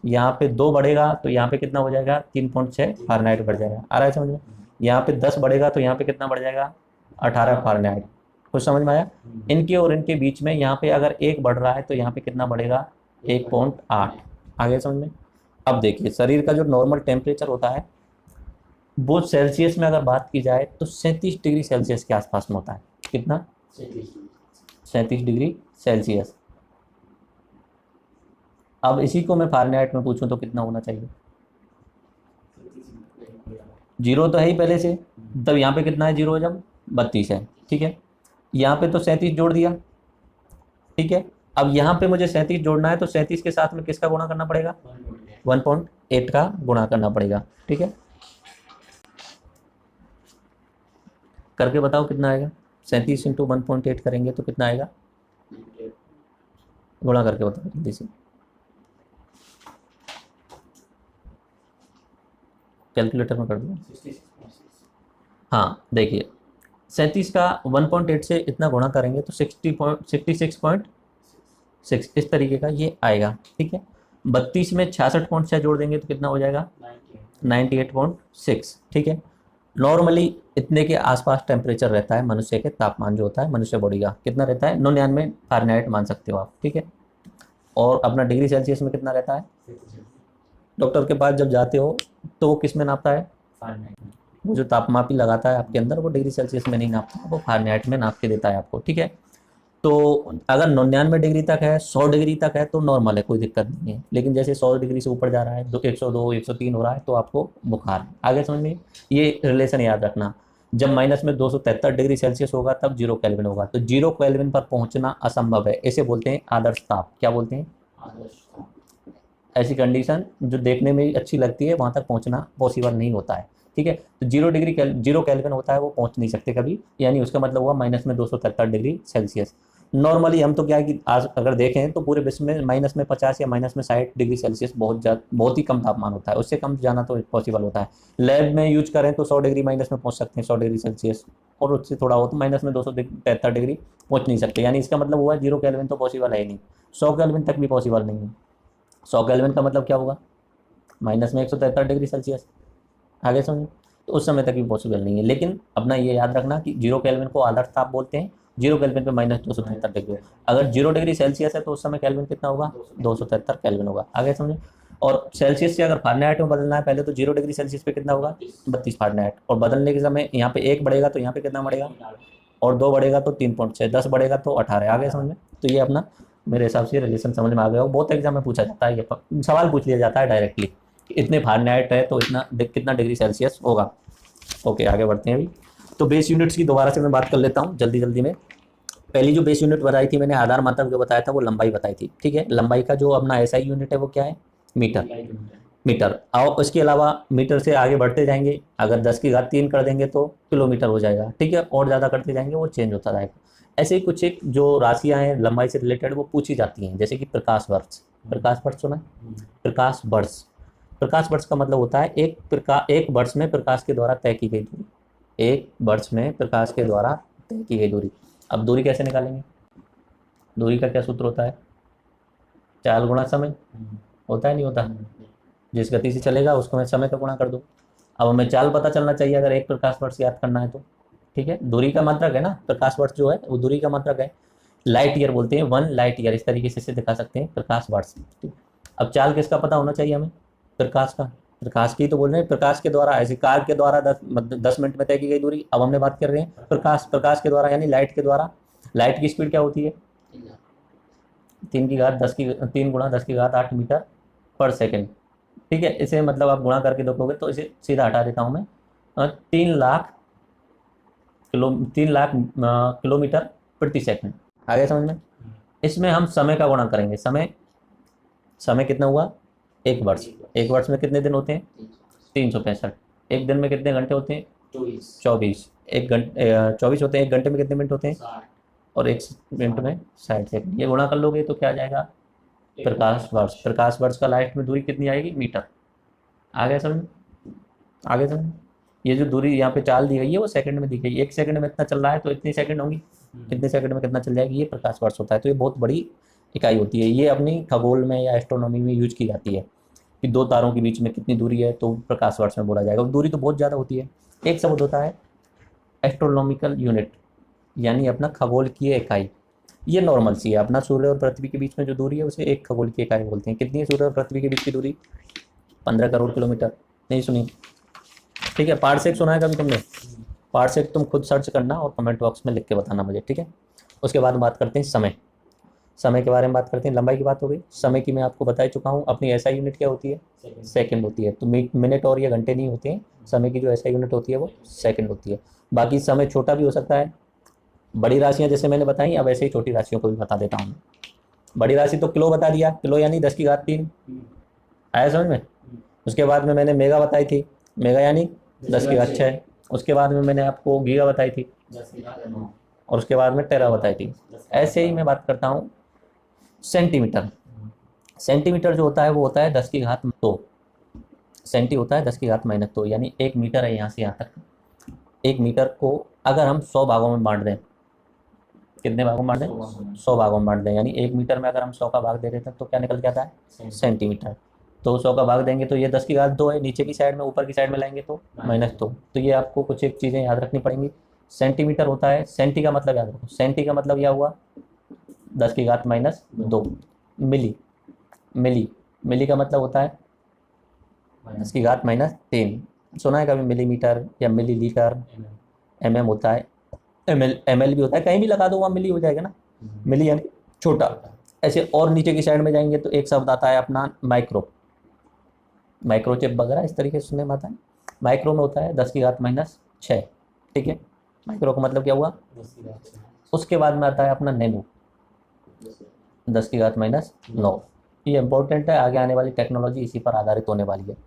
यहाँ पे 2 बढ़ेगा तो यहाँ पे कितना हो जाएगा? 3.6 फारेनहाइट बढ़ जाएगा। आ रहा है समझ में? यहाँ पे 10 बढ़ेगा तो यहाँ पे कितना बढ़ जाएगा? 18 फारेनहाइट। कुछ समझ में आया? इनके और इनके बीच में यहाँ पे अगर 1 बढ़ रहा है तो यहाँ पे कितना बढ़ेगा? 1.8। आगे समझ में? अब देखिए शरीर का जो नॉर्मल टेम्परेचर होता है वो सेल्सियस में अगर बात की जाए तो 37 डिग्री सेल्सियस के आसपास में होता है। कितना? 37 डिग्री सेल्सियस। अब इसी को मैं फारेनहाइट में पूछूं तो कितना होना चाहिए? 0 तो है ही पहले से, तब यहाँ पे कितना है? 0 जब 32 है, ठीक है। यहाँ पे तो 37 जोड़ दिया, ठीक है। अब यहाँ पे मुझे 37 जोड़ना है तो 37 के साथ में किसका गुणा करना पड़ेगा? 1.8 का गुणा करना पड़ेगा, ठीक है। करके बताओ कितना आएगा? 37 इंटू 1.8 करेंगे तो कितना आएगा? गुणा करके बताओ जल्दी से, कैलकुलेटर में कर दो। हाँ देखिए 37 का 1.8 से इतना गुणा करेंगे तो 66.6 इस तरीके का ये आएगा, ठीक है। 32 में 66.6 जोड़ देंगे तो कितना हो जाएगा? 98.6। ठीक है। नॉर्मली इतने के आसपास टेम्परेचर रहता है मनुष्य के, तापमान जो होता है मनुष्य बॉडी का कितना रहता है? 99 फ़ारेनहाइट मान सकते हो आप। ठीक है। और अपना डिग्री सेल्सियस में कितना रहता है? डॉक्टर के पास जब जाते हो तो वो किस में नापता है? वो जो तापमापी लगाता है आपके अंदर, वो डिग्री सेल्सियस में नहीं नापता, वो फ़ारेनहाइट में नाप के देता है आपको। ठीक है। तो अगर 99 डिग्री तक है, 100 डिग्री तक है तो नॉर्मल है, कोई दिक्कत नहीं है। लेकिन जैसे 100 डिग्री से ऊपर जा रहा है, 102 103 हो रहा है, तो आपको बुखार है। आगे समझ में? ये रिलेशन याद रखना। जब माइनस में 273 डिग्री सेल्सियस होगा तब 0 केल्विन होगा। तो 0 केल्विन पर पहुंचना असंभव है, इसे बोलते हैं आदर्श ताप। क्या बोलते हैं? ऐसी कंडीशन जो देखने में अच्छी लगती है, वहां तक पहुंचना पॉसिबल नहीं होता है। ठीक है। तो 0 केल्विन होता है, वो पहुंच नहीं सकते कभी, यानी उसका मतलब हुआ माइनस में 273 डिग्री सेल्सियस। नॉर्मली हम तो क्या है कि आज अगर देखें तो पूरे विश्व में माइनस में 50 या माइनस में 60 डिग्री सेल्सियस बहुत ही कम तापमान होता है, उससे कम जाना तो पॉसिबल होता है। लैब में यूज करें तो 100 डिग्री माइनस में पहुंच सकते हैं, 100 डिग्री सेल्सियस, और उससे थोड़ा हो तो माइनस में 273 डिग्री पहुंच नहीं सकते। यानी इसका मतलब हुआ 0 केल्विन तो पॉसिबल है ही नहीं, 100 केल्विन तक भी पॉसिबल नहीं है। 100 केल्विन का मतलब क्या होगा? माइनस में 173 डिग्री सेल्सियस। आगे समझो? तो उस समय तक भी पॉसिबल नहीं है। लेकिन अपना ये याद रखना कि 0 केल्विन को आदर्श ताप बोलते हैं, 0 केल्विन पे माइनस 273 डिग्री। अगर 0 डिग्री सेल्सियस है तो उस समय केल्विन कितना होगा? 273 केल्विन होगा। आगे समझो? और सेल्सियस से अगर फ़ारेनहाइट में बदलना है पहले, तो 0 डिग्री सेल्सियस पे कितना होगा? 32 फ़ारेनहाइट। और बदलने के समय यहाँ पे 1 बढ़ेगा तो यहाँ पे कितना बढ़ेगा? और 2 बढ़ेगा तो 3.6, 10 बढ़ेगा तो 18। आगे समझ में? तो ये अपना मेरे हिसाब से रिलेशन समझ में आ गया हो। बहुत एग्जाम में पूछा जाता है, ये सवाल पूछ लिया जाता है डायरेक्टली, इतने फ़ारेनहाइट है तो इतना कितना डिग्री सेल्सियस होगा। ओके, आगे बढ़ते हैं अभी। तो बेस यूनिट्स की दोबारा से मैं बात कर लेता हूँ जल्दी जल्दी में। पहली जो बेस यूनिट बताई थी मैंने, आधार मात्रक जो बताया था, वो लंबाई बताई थी। ठीक है। लंबाई का जो अपना एसआई यूनिट है वो क्या है? मीटर। मीटर। और उसके अलावा मीटर से आगे बढ़ते जाएंगे, अगर 10⁻³ कर देंगे तो किलोमीटर हो जाएगा। ठीक है। और ज़्यादा करते जाएंगे वो चेंज होता जाएगा। ऐसे ही कुछ एक जो राशियाँ हैं लंबाई से रिलेटेड वो पूछी जाती हैं, जैसे कि प्रकाश वर्ष। प्रकाश वर्ष सुना है? प्रकाश वर्ष। प्रकाश वर्ष का मतलब होता है एक वर्ष में प्रकाश के द्वारा तय की गई दूरी। एक वर्ष में प्रकाश के द्वारा तय की गई दूरी। अब दूरी कैसे निकालेंगे? दूरी का क्या सूत्र होता है? चाल गुणा समय। होता है नहीं होता? जिस गति से चलेगा उसको मैं समय का गुणा कर दूँ। अब हमें चाल पता चलना चाहिए अगर एक प्रकाश वर्ष याद करना है तो। ठीक है। दूरी का मात्रक है ना, प्रकाश वर्ष जो है वो दूरी का मात्रक है। लाइट ईयर बोलते हैं, 1 लाइट ईयर, इस तरीके से इसे दिखा सकते हैं, प्रकाश वर्ष। ठीक। अब चाल किसका पता होना चाहिए हमें? प्रकाश का। प्रकाश की तो बोल रहे हैं, प्रकाश के द्वारा, ऐसे कार के द्वारा 10 मिनट में तय की गई दूरी। अब हमने बात कर रहे हैं प्रकाश के द्वारा, यानी लाइट के द्वारा। लाइट की स्पीड क्या होती है? 3 × 10⁻8 मीटर पर सेकेंड। ठीक है। इसे मतलब आप गुणा करके देखोगे तो इसे सीधा हटा देता हूँ मैं, 3 लाख किलोमीटर प्रति सेकंड। आगे समझ में? इसमें हम समय का गुणा करेंगे। समय कितना हुआ? एक वर्ष। एक वर्ष में कितने दिन होते हैं? 365। एक दिन में कितने घंटे होते हैं? 24। 24 होते हैं। एक घंटे में कितने मिनट होते हैं? 60। और एक मिनट में 60 सेकंड। ये गुणा कर लोगे तो क्या आ जाएगा? प्रकाश वर्ष। प्रकाश वर्ष का लाइट में दूरी कितनी आएगी? मीटर। आगे समझ? आगे समझ? ये जो दूरी यहाँ पे चाल दी गई है वो सेकंड में दी गई है। 1 सेकंड में इतना चल रहा है तो इतनी सेकंड होंगी, कितने सेकंड में कितना चल जाएगी, ये प्रकाश वर्ष होता है। तो ये बहुत बड़ी इकाई होती है। ये अपनी खगोल में या एस्ट्रोनॉमी में यूज की जाती है कि 2 तारों के बीच में कितनी दूरी है तो प्रकाश वर्ष में बोला जाएगा। दूरी तो बहुत ज़्यादा होती है। एक शब्द होता है एस्ट्रोनॉमिकल यूनिट, यानी अपना खगोल की इकाई। ये नॉर्मल सी है, अपना सूर्य और पृथ्वी के बीच में जो दूरी है उसे एक खगोल की इकाई बोलते हैं। कितनी है सूर्य और पृथ्वी के बीच की दूरी? 15 करोड़ किलोमीटर। नहीं सुनी? ठीक है। पार्सेक सुना है कभी तुमने? पार्सेक तुम खुद सर्च करना और कमेंट बॉक्स में लिख के बताना मुझे। ठीक है। उसके बाद बात करते हैं समय। समय के बारे में बात करते हैं। लंबाई की बात हो गई। समय की मैं आपको बता चुका हूँ। अपनी ऐसा यूनिट क्या होती है? सेकंड होती है। तो मिनट और या घंटे नहीं होते हैं। समय की जो ऐसा यूनिट होती है वो सेकंड होती है। बाकी समय छोटा भी हो सकता है। बड़ी राशियाँ जैसे मैंने बताई, अब ऐसे ही छोटी राशियों को भी बता देता हूँ। बड़ी राशि तो किलो बता दिया, किलो यानी 10⁻³ आया समझ में? उसके बाद में मैंने मेगा बताई थी, मेगा यानी 10⁻6। उसके बाद में मैंने आपको गीगा बताई थी, और उसके बाद में टेरा बताई थी। ऐसे ही मैं बात करता हूँ सेंटीमीटर। सेंटीमीटर जो होता है वो होता है 10⁻²। सेंटी होता है 10⁻², यानी 1 मीटर है यहाँ से यहाँ तक। 1 मीटर को अगर हम 100 भागों में बांट दें कितने भागों में बांट दें? 100 भागों में बांट दें। यानी 1 मीटर में अगर हम 100 का भाग दे देते हैं तो क्या निकल के आता है? सेंटीमीटर। तो 100 का भाग देंगे तो ये 10 की घात 2 है, नीचे की साइड में, ऊपर की साइड में लाएंगे तो -2। तो ये आपको कुछ एक चीज़ें याद रखनी पड़ेंगी। सेंटीमीटर होता है, सेंटी का मतलब याद रखो, सेंटी का मतलब क्या हुआ? 10 की घात -2। मिली, मिली, मिली का मतलब होता है 10 की घात -3। सुना है कभी मिलीमीटर या मिली लीटर? mm होता है, ml भी होता है, कहीं भी लगा दो वहाँ मिली हो जाएगा ना। मिली यानी छोटा। ऐसे और नीचे की साइड में जाएंगे तो एक शब्द आता है अपना माइक्रो, माइक्रोचिप वगैरह इस तरीके से सुनने में आता है। माइक्रो में होता है 10 की घात -6। ठीक है, माइक्रो का मतलब क्या हुआ? उसके बाद में आता है अपना नैनो, 10 की घात -9। ये इंपॉर्टेंट है, आगे आने वाली टेक्नोलॉजी इसी पर आधारित होने वाली है।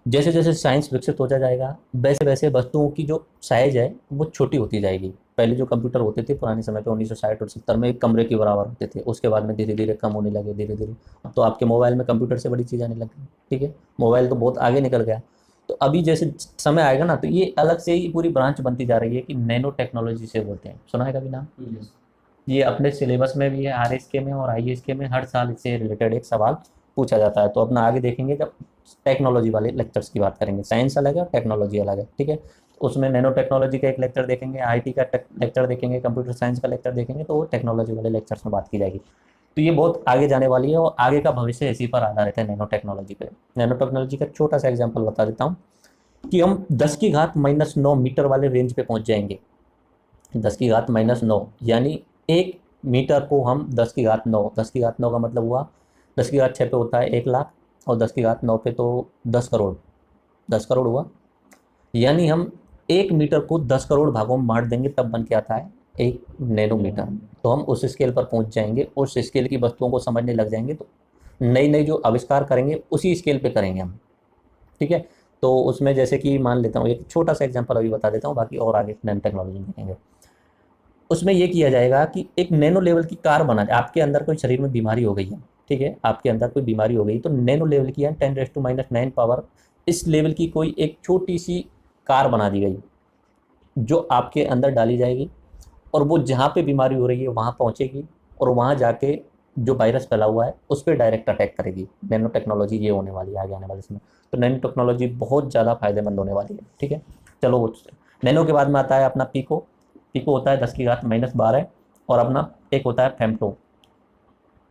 जैसे जैसे साइंस विकसित होता जाएगा वैसे वैसे वस्तुओं की जो साइज है वो छोटी होती जाएगी। पहले जो कंप्यूटर होते थे पुराने समय पे 1960 और 70 में एक कमरे के बराबर होते थे, उसके बाद में धीरे धीरे कम होने लगे, धीरे धीरे। अब तो आपके मोबाइल में कंप्यूटर से बड़ी चीज़ आने लग गई। ठीक है, मोबाइल तो बहुत आगे निकल गया। तो अभी जैसे समय आएगा ना तो ये अलग से ही पूरी ब्रांच बनती जा रही है कि नैनो टेक्नोलॉजी से बोलते हैं। सुना है कभी नाम? ये अपने सिलेबस में भी है, RSK में और ISK में हर साल इससे रिलेटेड एक सवाल पूछा जाता है। तो अपना आगे देखेंगे जब टेक्नोलॉजी वाले लेक्चर्स की बात करेंगे। साइंस अलग है और टेक्नोलॉजी अलग है। ठीक है, तो उसमें नैनो टेक्नोलॉजी का एक लेक्चर देखेंगे, IT का लेक्चर देखेंगे, कंप्यूटर साइंस का लेक्चर देखेंगे, तो वो टेक्नोलॉजी वाले लेक्चर्स में बात की जाएगी। तो ये बहुत आगे जाने वाली है और आगे का भविष्य इसी पर आधारित है, नैनो टेक्नोलॉजी पे। नैनो टेक्नोलॉजी का छोटा सा एग्जाम्पल बता देता हूँ कि हम 10 की घात -9 मीटर वाले रेंज पे पहुंच जाएंगे। 10 की घात -9 यानी 1 मीटर को हम 10 की घात 9, 10 की घात 9 का मतलब हुआ 10 की घात 6 पे होता है 1 लाख, और 10 की घात 9 पे तो 10 करोड़, 10 करोड़ हुआ। यानी हम 1 मीटर को 10 करोड़ भागों में बांट देंगे तब बन के आता है 1 नैनोमीटर। तो हम उस स्केल पर पहुंच जाएंगे, उस स्केल की वस्तुओं को समझने लग जाएंगे। तो नई नई जो आविष्कार करेंगे उसी स्केल पे करेंगे हम। ठीक है, तो उसमें जैसे कि मान लेता हूँ एक छोटा सा एग्जांपल अभी बता देता हूँ, बाकी और आगे नैनो टेक्नोलॉजी देखेंगे। उसमें ये किया जाएगा कि एक नैनो लेवल की कार बना जाए। आपके अंदर कोई शरीर में बीमारी हो गई है, ठीक है, आपके अंदर कोई बीमारी हो गई तो नैनो लेवल की है 10⁻⁹ पावर, इस लेवल की कोई एक छोटी सी कार बना दी गई जो आपके अंदर डाली जाएगी, और वो जहाँ पे बीमारी हो रही है वहाँ पहुँचेगी और वहाँ जाके जो वायरस फैला हुआ है उस पर डायरेक्ट अटैक करेगी। नैनो टेक्नोलॉजी ये होने वाली है आगे आने वाले समय। तो नैनो टेक्नोलॉजी बहुत ज़्यादा फायदेमंद होने वाली है। ठीक है, चलो वो नैनो के बाद में आता है अपना पीको। पीको होता है 10 की घात -12, और अपना एक होता है फेमटो,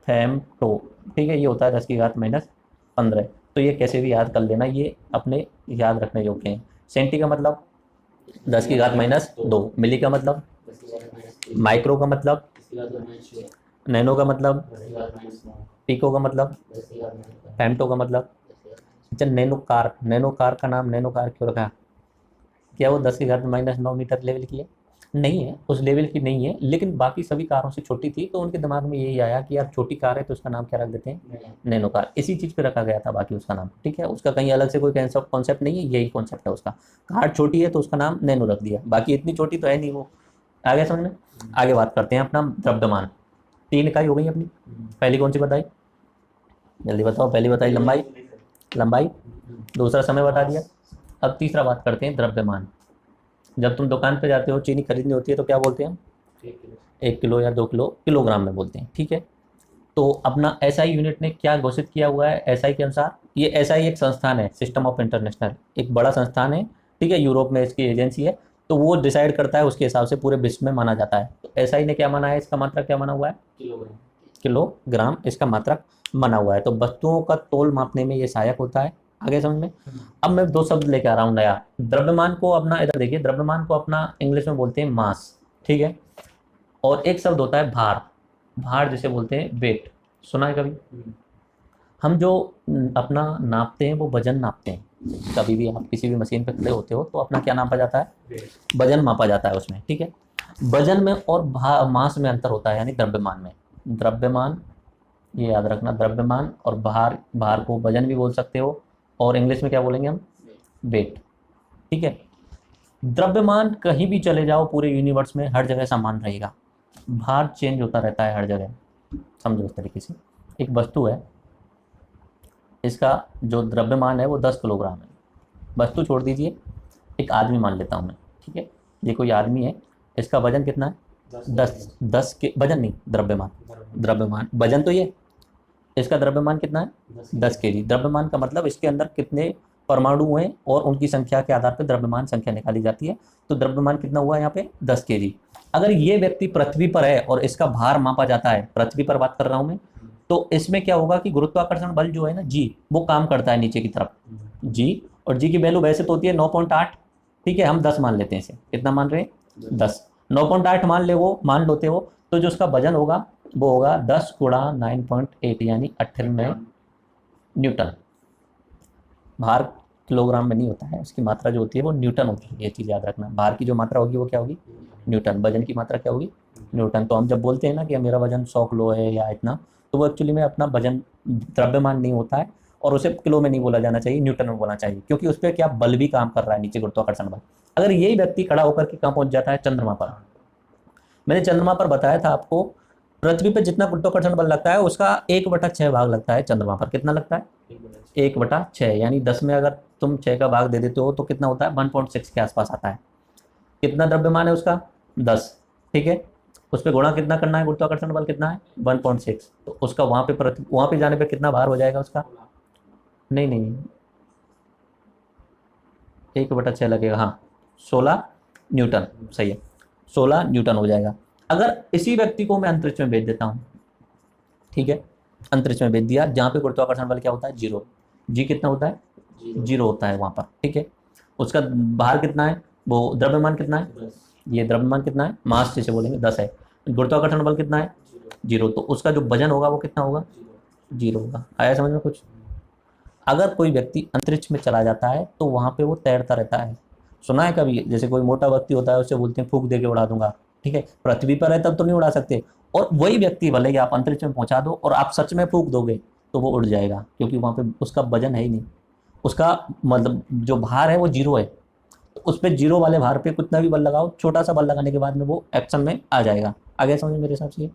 फेमटो। ठीक है, ये होता है 10 की घात -15। तो ये कैसे भी याद कर लेना, ये अपने याद रखने योग्य हैं। सेंटी का मतलब 10 की घात -2, मिली का मतलब, माइक्रो का मतलब, नैनो का मतलब, पीको का मतलब, फेमटो का मतलब। अच्छा, नैनो कार, नैनो कार का नाम नैनो कार क्यों रखा? क्या वो 10 की घात -9 मीटर लेवल की है? नहीं है, उस लेवल की नहीं है, लेकिन बाकी सभी कारों से छोटी थी तो उनके दिमाग में यही आया कि यार छोटी कार है तो उसका नाम क्या रख देते हैं? Nano car. इसी चीज़ पे रखा गया था बाकी उसका नाम। ठीक है, उसका कहीं अलग से कोई कॉन्सेप्ट नहीं है, यही कॉन्सेप्ट है उसका। कार छोटी है तो उसका नाम नैनो रख दिया, बाकी इतनी छोटी तो है नहीं वो। आगे समझ में? आगे बात करते हैं अपना द्रव्यमान। 3 इकाई हो गई अपनी। पहली कौन सी बताई? जल्दी बताओ, पहली बताई लंबाई, लंबाई। दूसरा समय बता दिया। अब तीसरा बात करते हैं द्रव्यमान। जब तुम दुकान पे जाते हो चीनी खरीदनी होती है तो क्या बोलते हैं? 1 किलो या 2 किलो, किलोग्राम में बोलते हैं। ठीक है, तो अपना SI यूनिट ने क्या घोषित किया हुआ है SI के अनुसार? ये SI एक संस्थान है, सिस्टम ऑफ इंटरनेशनल, एक बड़ा संस्थान है। ठीक है, यूरोप में इसकी एजेंसी है, तो वो डिसाइड करता है, उसके हिसाब से पूरे विश्व में माना जाता है। तो SI ने क्या माना है, इसका मात्रक क्या माना हुआ है? किलोग्राम, किलोग्राम इसका मात्रक माना हुआ है। तो वस्तुओं का तोल मापने में ये सहायक होता है। आगे समझ में? अब मैं 2 शब्द लेके आ रहा हूँ नया। द्रव्यमान को अपना, इधर देखिए, द्रव्यमान को अपना इंग्लिश में बोलते हैं मास। ठीक है, और एक शब्द होता है भार, भार जिसे बोलते हैं वेट। सुना है कभी? हम जो अपना नापते हैं वो वजन नापते हैं। कभी भी आप किसी भी मशीन पे खड़े होते हो तो अपना क्या नापा जाता है? वजन मापा जाता है उसमें। ठीक है, वजन में और मास में अंतर होता है, यानी द्रव्यमान में। द्रव्यमान, ये याद रखना, द्रव्यमान और भार, भार को वजन भी बोल सकते हो, और इंग्लिश में क्या बोलेंगे हम? वेट। ठीक है, द्रव्यमान कहीं भी चले जाओ पूरे यूनिवर्स में हर जगह समान रहेगा, भार चेंज होता रहता है हर जगह। समझो इस तरीके से, एक वस्तु है, इसका जो द्रव्यमान है वो 10 किलोग्राम है। वस्तु छोड़ दीजिए, एक आदमी मान लेता हूँ मैं। ठीक है, ये कोई आदमी है, इसका वजन कितना है? 10 10 के वजन नहीं, द्रव्यमान। द्रव्यमान वजन तो ये, इसका द्रव्यमान कितना है 10 केजी। द्रव्यमान का मतलब इसके अंदर कितने परमाणु हैं और उनकी संख्या के आधार पर द्रव्यमान संख्या निकाली जाती है। तो द्रव्यमान कितना हुआ यहाँ पे 10 केजी। अगर ये व्यक्ति पृथ्वी पर है और इसका भार मापा जाता है, पृथ्वी पर बात कर रहा हूं मैं, तो इसमें क्या होगा कि गुरुत्वाकर्षण बल जो है ना जी, वो काम करता है नीचे की तरफ जी, और जी की वैल्यू वैसे तो होती है 9.8, ठीक है, हम 10 मान लेते हैं इसे। कितना मान रहे हैं 10, 9.8 मान लेते हो, तो जो उसका वजन होगा वो होगा 10 गुणा 9.8 यानी 98 न्यूटन। भार किलोग्राम में नहीं होता है, उसकी मात्रा जो होती है वो न्यूटन होती है, ये चीज़ याद रखना। भार की जो मात्रा होगी वो क्या होगी न्यूटन, वजन की मात्रा क्या होगी न्यूटन। तो हम जब बोलते हैं ना कि मेरा वजन 100 किलो है या इतना, तो वो एक्चुअली में अपना वजन द्रव्यमान नहीं होता है, और उसे किलो में नहीं बोला जाना चाहिए, न्यूटन में बोलना चाहिए, क्योंकि उस पर क्या बल भी काम कर रहा है नीचे, गुरुत्वाकर्षण बल। अगर यही व्यक्ति खड़ा होकर के कहाँ पहुंच जाता है चंद्रमा पर, मैंने चंद्रमा पर बताया था आपको, पृथ्वी पर जितना गुरुत्वाकर्षण बल लगता है उसका 1/6 भाग लगता है चंद्रमा पर। कितना लगता है 1/6, यानी 10 में अगर तुम 6 का भाग दे देते हो तो कितना होता है 1.6 के आसपास आता है। कितना द्रव्यमान है उसका 10, ठीक है, उस पर गुणा कितना करना है, गुरुत्वाकर्षण बल कितना है 1.6, तो उसका वहां पे जाने पे कितना भार हो जाएगा उसका, नहीं 1/6 लगेगा, हाँ 16 न्यूटन, सही है 16 न्यूटन हो जाएगा। अगर इसी व्यक्ति को मैं अंतरिक्ष में भेज देता हूँ, ठीक है, अंतरिक्ष में भेज दिया जहाँ पे गुरुत्वाकर्षण बल क्या होता है 0, जी कितना होता है 0 होता है वहाँ पर, ठीक है, उसका भार कितना है, वो द्रव्यमान कितना है, ये द्रव्यमान कितना है मास जिसे बोलेंगे 10 है, गुरुत्वाकर्षण बल कितना है 0, तो उसका जो वजन होगा वो कितना होगा 0 होगा। आया समझ में कुछ। अगर कोई व्यक्ति अंतरिक्ष में चला जाता है तो वहाँ पे वो तैरता रहता है, सुना है कभी, जैसे कोई मोटा व्यक्ति होता है उसे बोलते हैं फूंक दे के उड़ा दूंगा, ठीक है, पृथ्वी पर है तब तो नहीं उड़ा सकते, और वही व्यक्ति भले ही आप अंतरिक्ष में पहुंचा दो और आप सच में फूंक दोगे तो वो उड़ जाएगा, क्योंकि वहाँ पे उसका वजन है ही नहीं, उसका मतलब जो भार है वो 0 है, तो उस पर 0 वाले भार पे कितना भी बल लगाओ, छोटा सा बल लगाने के बाद में वो एक्शन में आ जाएगा। आगे समझ मेरे हिसाब से,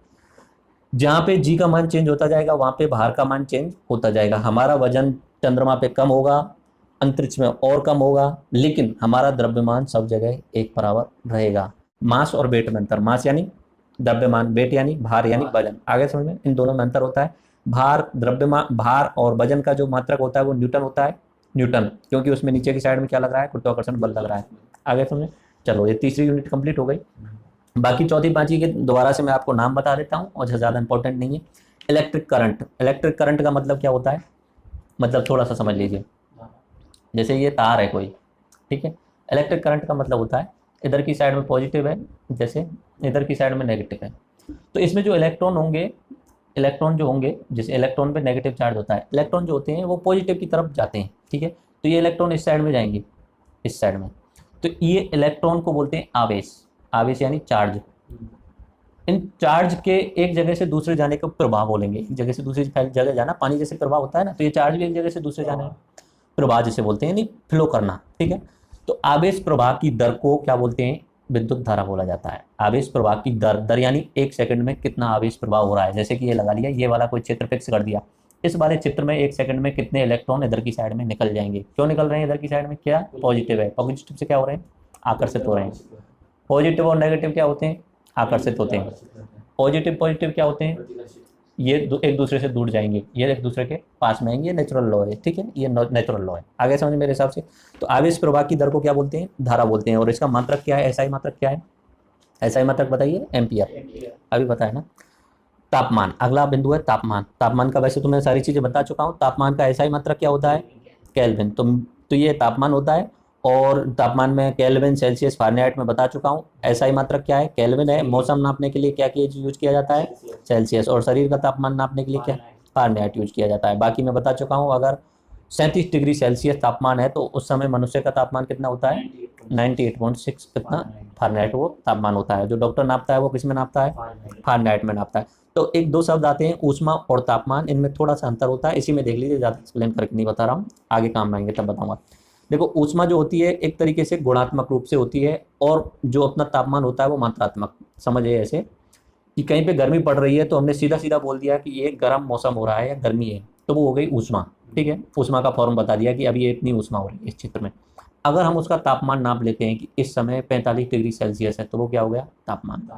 जहाँ पे जी का मान चेंज होता जाएगा वहाँ पे भार का मान चेंज होता जाएगा। हमारा वजन चंद्रमा पे कम होगा, अंतरिक्ष में और कम होगा, लेकिन हमारा द्रव्यमान सब जगह एक बराबर रहेगा। मास और वेट में अंतर, मास यानी द्रव्यमान, वेट यानी भार यानी वजन। आगे समझ में, इन दोनों में अंतर होता है। भार द्रव्यमान, भार और वजन का जो मात्रक होता है वो न्यूटन होता है, न्यूटन, क्योंकि उसमें नीचे की साइड में क्या लग रहा है गुरुत्वाकर्षण बल लग रहा है। आगे समझे, चलो ये तीसरी यूनिट कंप्लीट हो गई। बाकी चौथी पांचवी के दोबारा से मैं आपको नाम बता देता हूँ और ज़्यादा इंपॉर्टेंट नहीं है। इलेक्ट्रिक करंट, इलेक्ट्रिक करंट का मतलब क्या होता है, मतलब थोड़ा सा समझ लीजिए, जैसे ये तार है कोई, ठीक है, इलेक्ट्रिक करंट का मतलब होता है इधर की साइड में पॉजिटिव है, जैसे इधर की साइड में नेगेटिव है, तो इसमें जो इलेक्ट्रॉन होंगे, इलेक्ट्रॉन जो होंगे, जैसे इलेक्ट्रॉन पे नेगेटिव चार्ज होता है, इलेक्ट्रॉन जो होते हैं वो पॉजिटिव की तरफ जाते हैं, ठीक है, तो ये इलेक्ट्रॉन इस साइड में जाएंगे, इस साइड में, तो ये इलेक्ट्रॉन को बोलते हैं आवेश, आवेश यानी चार्ज। इन चार्ज के एक जगह से दूसरे जाने का प्रभाव बोलेंगे, एक जगह से दूसरी जगह जाना, पानी जैसे प्रभाव होता है ना, तो ये चार्ज भी एक जगह से दूसरे जाने प्रवाह जिसे बोलते हैं, यानी फ्लो करना, ठीक है। तो आवेश प्रवाह की दर को क्या बोलते हैं, विद्युत धारा बोला जाता है। आवेश प्रवाह की दर, दर यानी एक सेकंड में कितना आवेश प्रवाह हो रहा है, जैसे कि ये लगा लिया, ये वाला कोई क्षेत्र फिक्स कर दिया, इस वाले चित्र में एक सेकंड में कितने इलेक्ट्रॉन इधर की साइड में निकल जाएंगे। क्यों निकल रहे हैं इधर की साइड में, क्या पॉजिटिव है, पॉजिटिव से क्या हो रहे हैं आकर्षित हो रहे हैं, पॉजिटिव और नेगेटिव क्या होते हैं आकर्षित होते हैं, पॉजिटिव पॉजिटिव क्या होते हैं, ये एक दूसरे से दूर जाएंगे, ये एक दूसरे के पास में आएंगे, ये नेचुरल लॉ है, ठीक है, ये नेचुरल लॉ है। आगे समझ मेरे हिसाब से। तो आवेश प्रवाह की दर को क्या बोलते हैं, धारा बोलते हैं, और इसका मात्रक क्या है, एसआई मात्रक क्या है, एसआई मात्रक बताइए, एम्पियर, अभी बताया ना। तापमान, अगला बिंदु है तापमान। तापमान का वैसे तो मैं सारी चीजें बता चुका हूँ, तापमान का एसआई मात्रक क्या होता है, केल्विन। तो ये तापमान होता है, और तापमान में केल्विन, सेल्सियस, फारेनहाइट में बता चुका हूँ। एसआई मात्रक क्या है, केल्विन है। मौसम नापने के लिए क्या यूज किया जाता है, सेल्सियस, और शरीर का तापमान नापने के लिए क्या, फारेनहाइट यूज किया जाता है। बाकी मैं बता चुका हूँ, अगर 37 डिग्री सेल्सियस तापमान है तो उस समय मनुष्य का तापमान कितना होता है, 98.6 कितना फारेनहाइट वो तापमान होता है। जो डॉक्टर नापता है वो किस में नापता है, फारेनहाइट में नापता है। तो एक दो शब्द आते हैं, ऊष्मा और तापमान, इनमें थोड़ा सा अंतर होता है, इसी में देख लीजिए, ज़्यादा एक्सप्लेन करके नहीं बता रहा हूँ, आगे काम आएंगे तब बताऊँगा। देखो, ऊष्मा जो होती है एक तरीके से गुणात्मक रूप से होती है, और जो अपना तापमान होता है वो मात्रात्मक। समझिए ऐसे कि कहीं पे गर्मी पड़ रही है तो हमने सीधा सीधा बोल दिया कि ये गर्म मौसम हो रहा है या गर्मी है, तो वो हो गई ऊष्मा, ठीक है, ऊष्मा का फॉर्म बता दिया कि अभी ये इतनी ऊष्मा हो रही है इस क्षेत्र में। अगर हम उसका तापमान नाप लेते हैं कि इस समय 45 डिग्री सेल्सियस है, तो वो क्या हो गया, तापमान।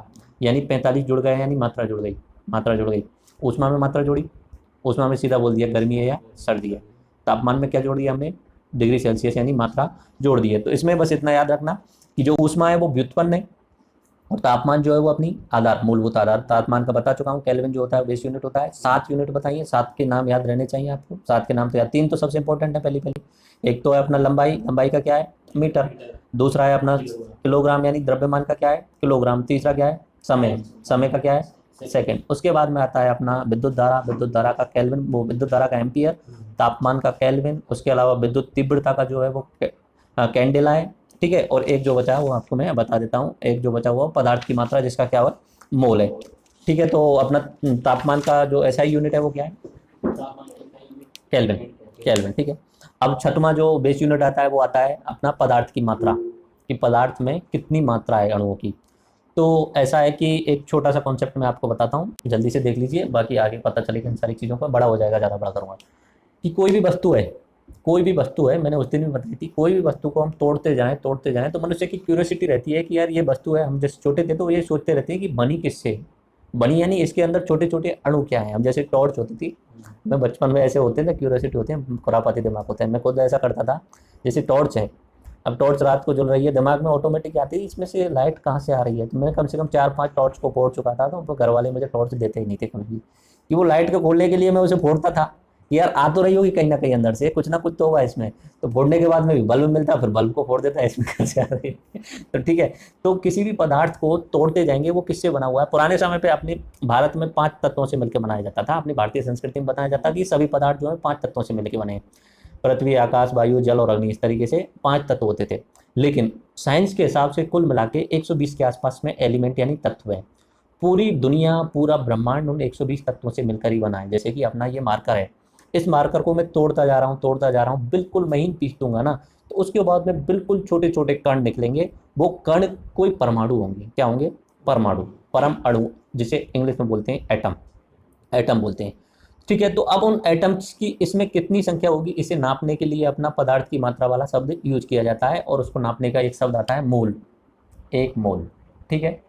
यानी 45 जुड़ गया, यानी मात्रा जुड़ गई, मात्रा जुड़ गई। ऊष्मा में मात्रा जोड़ी, ऊष्मा में सीधा बोल दिया गर्मी है या सर्दी है। तापमान में क्या जोड़ दिया हमने, डिग्री सेल्सियस, यानी मात्रा जोड़ दी है। तो इसमें बस इतना याद रखना कि जो ऊष्मा है वो व्युत्पन्न है, और तापमान जो है वो अपनी आधार, मूलभूत आधार। तापमान का बता चुका हूँ, केल्विन जो होता है बेस यूनिट होता है। 7 यूनिट बताइए, 7 के नाम याद रहने चाहिए आपको। 7 के नाम तो याद, 3 तो सबसे इंपॉर्टेंट है। पहली एक तो है अपना लंबाई, लंबाई का क्या है, मीटर। दूसरा है अपना किलोग्राम, यानी द्रव्यमान का क्या है, किलोग्राम। तीसरा क्या है, समय, समय का क्या है, सेकंड। उसके बाद में आता है अपना विद्युत धारा, विद्युत धारा का केल्विन, वो विद्युत धारा का एम्पियर। तापमान का केल्विन। उसके अलावा विद्युत तीव्रता का जो है वो कैंडेला है, ठीक है। और एक जो बचा है वो आपको मैं बता देता हूँ, एक जो बचा हुआ पदार्थ की मात्रा, जिसका क्या हुआ, मोल है, ठीक है। तो अपना तापमान का जो एसआई यूनिट है वो क्या है, केल्विन, केल्विन, ठीक है। अब छठवां जो बेस यूनिट आता है वो आता है अपना पदार्थ की मात्रा, कि पदार्थ में कितनी मात्रा है अणुओं की। तो ऐसा है कि एक छोटा सा कॉन्सेप्ट मैं आपको बताता हूँ, जल्दी से देख लीजिए, बाकी आगे पता चलेगा इन सारी चीज़ों का। बड़ा हो जाएगा, ज़्यादा बड़ा करूँगा। कि कोई भी वस्तु है, कोई भी वस्तु है, मैंने उस दिन भी बताई थी, कोई भी वस्तु को हम तोड़ते जाएं तो मनुष्य की क्यूरियोसिटी रहती है कि यार ये वस्तु है। हम जैसे छोटे थे तो ये सोचते रहते हैं कि बनी किससे, बनी यानी इसके अंदर छोटे छोटे अणु क्या है। हम जैसे टॉर्च होती थी, मैं बचपन में ऐसे होते थे, क्यूरियोसिटी होती है, खुरापाती दिमाग होते हैं। मैं खुद ऐसा करता था, जैसे टॉर्च है, अब टॉर्च रात को जल रही है, दिमाग में ऑटोमेटिक आती है इसमें से लाइट कहाँ से आ रही है। तो मैं कम से कम 4-5 टॉर्च को फोड़ चुका था। तो घर वाले मुझे टॉर्च देते ही नहीं थे कभी भी, कि वो लाइट को खोलने के लिए मैं उसे फोड़ता था, यार आ तो रही होगी कहीं ना कहीं अंदर से, कुछ ना कुछ तो होगा इसमें। तो फोड़ने के बाद में भी बल्ब मिलता, फिर बल्ब को फोड़ देता है, इसमें कहाँ से आ रही है। तो ठीक है, तो किसी भी पदार्थ को तोड़ते जाएंगे, वो किससे बना हुआ है। पुराने समय पे अपने भारत में 5 तत्वों से मिलकर बनाया जाता था। अपनी भारतीय संस्कृति में बताया जाता कि सभी पदार्थ जो है 5 तत्वों से मिलकर बने हैं। पृथ्वी, आकाश, वायु, जल और अग्नि, इस तरीके से 5 तत्व होते थे। लेकिन साइंस के हिसाब से कुल मिला के 120 के आसपास में एलिमेंट यानी तत्व है। पूरी दुनिया, पूरा ब्रह्मांड उन 120 तत्वों से मिलकर ही बना है। जैसे कि अपना ये मार्कर है, इस मार्कर को मैं तोड़ता जा रहा हूँ, बिल्कुल महीन पीस दूंगा ना, तो उसके बाद में बिल्कुल छोटे छोटे कण निकलेंगे। वो कण कोई परमाणु होंगे, क्या होंगे, परमाणु, परम अणु, जिसे इंग्लिश में बोलते हैं एटम, एटम बोलते हैं, ठीक है। तो अब उन एटम्स की इसमें कितनी संख्या होगी, इसे नापने के लिए अपना पदार्थ की मात्रा वाला शब्द यूज किया जाता है, और उसको नापने का एक शब्द आता है मोल, एक मोल, ठीक है।